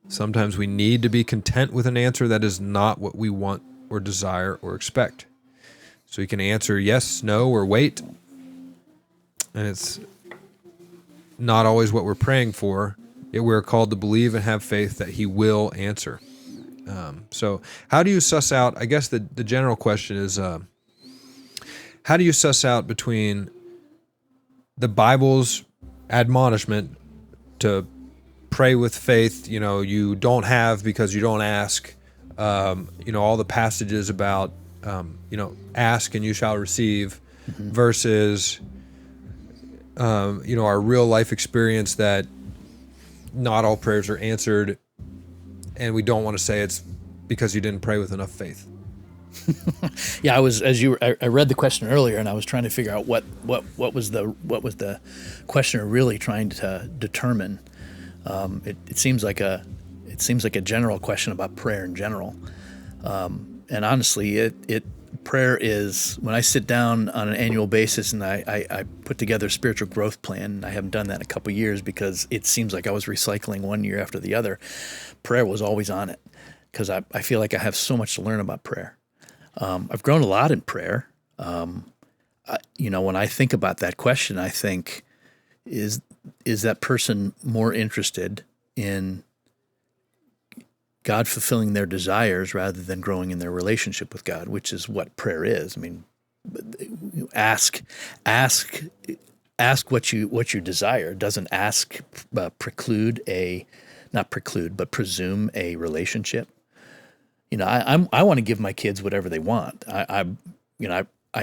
Sometimes we need to be content with an answer that is not what we want or desire or expect. So you can answer yes, no, or wait. And it's not always what we're praying for, yet we're called to believe and have faith that he will answer. So how do you suss out, I guess the general question is, how do you suss out between the Bible's admonishment to pray with faith, you don't have because you don't ask, all the passages about, ask and you shall receive, versus, our real life experience that not all prayers are answered, and we don't want to say it's because you didn't pray with enough faith. Yeah, I read the question earlier, and I was trying to figure out what was the questioner really trying to determine. It seems like a general question about prayer in general, and honestly, prayer is, when I sit down on an annual basis and I put together a spiritual growth plan. And I haven't done that in a couple of years because it seems like I was recycling one year after the other. Prayer was always on it because I feel like I have so much to learn about prayer. I've grown a lot in prayer. When I think about that question, I think, is that person more interested in God fulfilling their desires rather than growing in their relationship with God, which is what prayer is. I mean, ask what you desire. Doesn't ask presume a relationship. I want to give my kids whatever they want. I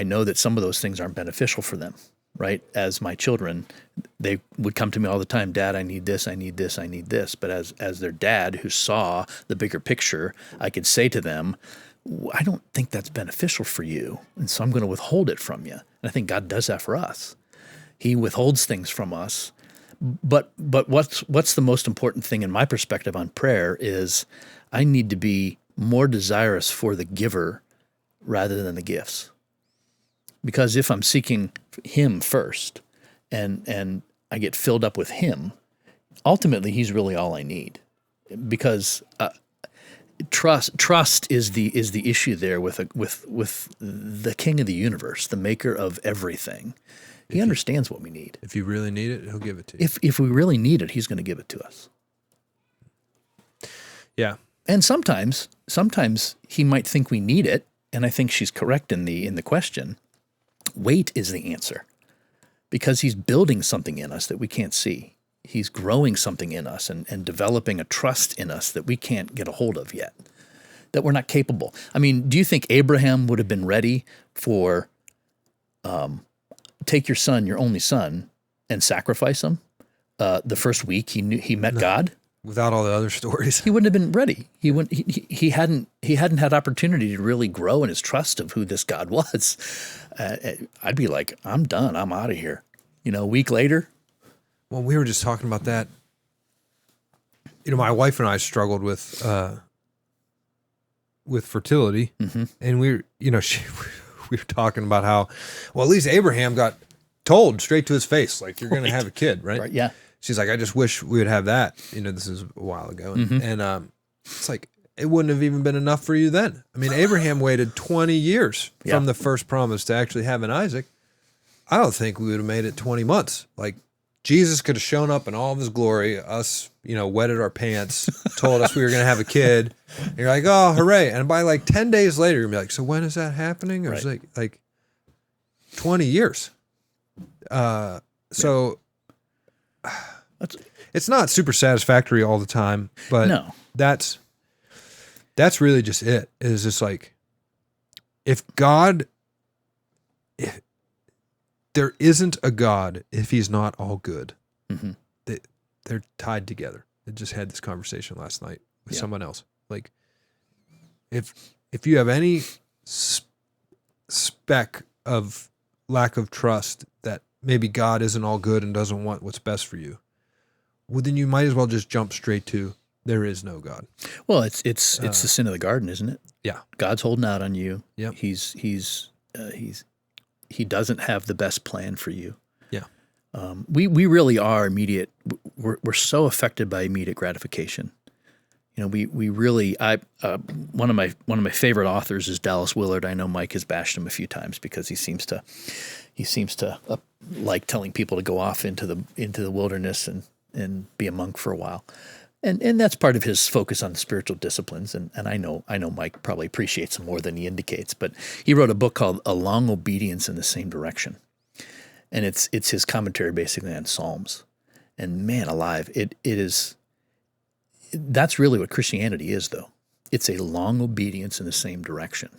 know that some of those things aren't beneficial for them, right? As my children, they would come to me all the time, Dad, I need this, I need this, I need this. But as their dad who saw the bigger picture, I could say to them, I don't think that's beneficial for you, and so I'm going to withhold it from you. And I think God does that for us. He withholds things from us, But what's the most important thing in my perspective on prayer is I need to be more desirous for the giver rather than the gifts. Because if I'm seeking him first and I get filled up with him, ultimately he's really all I need. Because trust is the issue there with the King of the universe, the maker of everything. He understands what we need. If you really need it, he'll give it to you. If we really need it, he's going to give it to us. Yeah. And sometimes he might think we need it, and I think she's correct in the question. Wait is the answer, because he's building something in us that we can't see. He's growing something in us and developing a trust in us that we can't get a hold of yet, that we're not capable. I mean, do you think Abraham would have been ready for take your son, your only son, and sacrifice him the first week he met God? Without all the other stories, he wouldn't have been ready. He hadn't had opportunity to really grow in his trust of who this God was. I'd be like, I'm done. I'm out of here. A week later. Well, we were just talking about that. My wife and I struggled with fertility, and we were talking about how, well, at least Abraham got told straight to his face, like, you're going to have a kid, right? Right. Yeah. She's like, I just wish we would have that. This is a while ago. And it's like, it wouldn't have even been enough for you then. I mean, Abraham waited 20 years from the first promise to actually have an Isaac. I don't think we would have made it 20 months. Like, Jesus could have shown up in all of his glory, us, wetted our pants, told us we were going to have a kid. And you're like, oh, hooray. And by like 10 days later, you're like, so when is that happening? Or it's like 20 years. So it's not super satisfactory all the time, but no. That's really just it. It's just like, if there isn't a God if he's not all good. Mm-hmm. They're tied together. I just had this conversation last night with someone else. Like, if you have any speck of lack of trust that maybe God isn't all good and doesn't want what's best for you, well, then you might as well just jump straight to there is no God. Well, it's the sin of the garden, isn't it? Yeah. God's holding out on you. Yep. He doesn't have the best plan for you. Yeah. We really are immediate. We're so affected by immediate gratification. We really. One of my favorite authors is Dallas Willard. I know Mike has bashed him a few times because he seems to like telling people to go off into the wilderness and be a monk for a while. And that's part of his focus on the spiritual disciplines. And I know Mike probably appreciates them more than he indicates, but he wrote a book called A Long Obedience in the Same Direction. And it's his commentary basically on Psalms. And man alive, that's really what Christianity is, though. It's a long obedience in the same direction.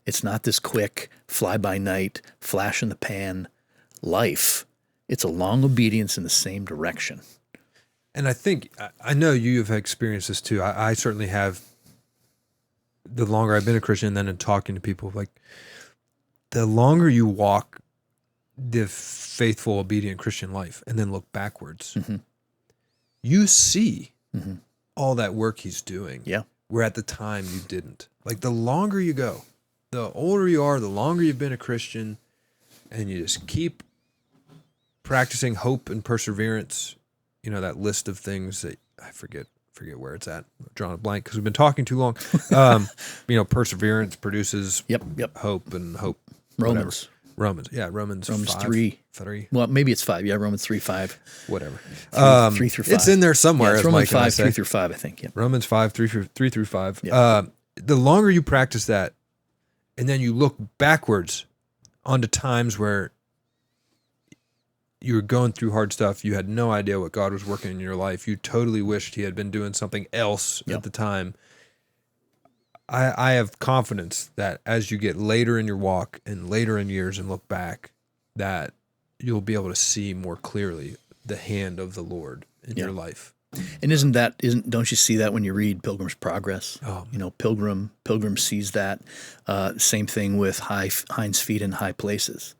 It's not this quick, fly-by-night, flash-in-the-pan life. It's a long obedience in the same direction. And I think, I know you have experienced this too. I certainly have. The longer I've been a Christian, and then in talking to people, like, the longer you walk the faithful, obedient Christian life and then look backwards, you see all that work he's doing. Yeah. Where at the time you didn't. Like, the longer you go, the older you are, the longer you've been a Christian, and you just keep practicing hope and perseverance. That list of things that I forget where it's at. I'm drawing a blank because we've been talking too long. Perseverance produces hope, and hope. Romans. Yeah, Romans 3. Well, maybe it's 5. Yeah, Romans 3:5. Whatever. 3 through 5. It's in there somewhere. Yeah, it's Romans 5, 3 through 5, I think. Yeah. Romans 5, 3 through 5. Yeah. The longer you practice that, and then you look backwards onto times where you were going through hard stuff, you had no idea what God was working in your life, you totally wished he had been doing something else at the time. I have confidence that as you get later in your walk and later in years and look back, that you'll be able to see more clearly the hand of the Lord in your life. And don't you see that when you read Pilgrim's Progress? Oh. Pilgrim sees that. Same thing with Hind's feet in high places.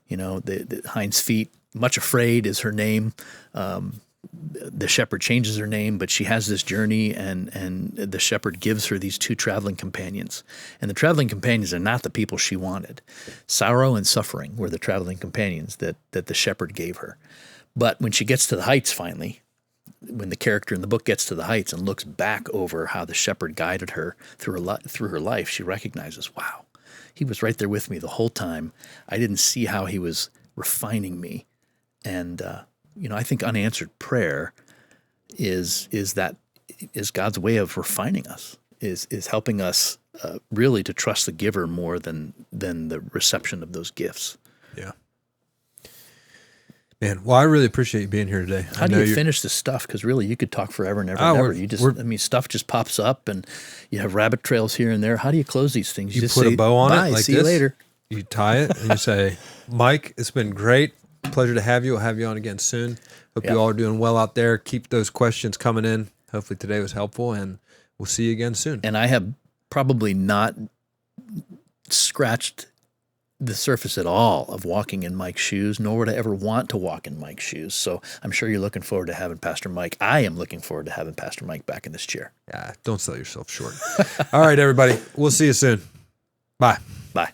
The Hind's feet, Much Afraid is her name. The shepherd changes her name, but she has this journey, and the shepherd gives her these two traveling companions. And the traveling companions are not the people she wanted. Sorrow and suffering were the traveling companions that the shepherd gave her. But when she gets to the heights finally, when the character in the book gets to the heights and looks back over how the shepherd guided her through her life, she recognizes, wow, he was right there with me the whole time. I didn't see how he was refining me. And I think unanswered prayer is God's way of refining us, is helping us really to trust the giver more than the reception of those gifts. Yeah. Man, well, I really appreciate you being here today. How do you finish this stuff? Because really, you could talk forever and ever and ever. Stuff just pops up, and you have rabbit trails here and there. How do you close these things? You just put say, a bow on bye, it like see this. You later. You tie it, and you say, Mike, it's been great. Pleasure to have you. I'll have you on again soon. Hope you all are doing well out there. Keep those questions coming in. Hopefully today was helpful, and we'll see you again soon. And I have probably not scratched the surface at all of walking in Mike's shoes, nor would I ever want to walk in Mike's shoes. So I'm sure you're looking forward to having Pastor Mike. I am looking forward to having Pastor Mike back in this chair. Yeah, don't sell yourself short. All right, everybody. We'll see you soon. Bye. Bye.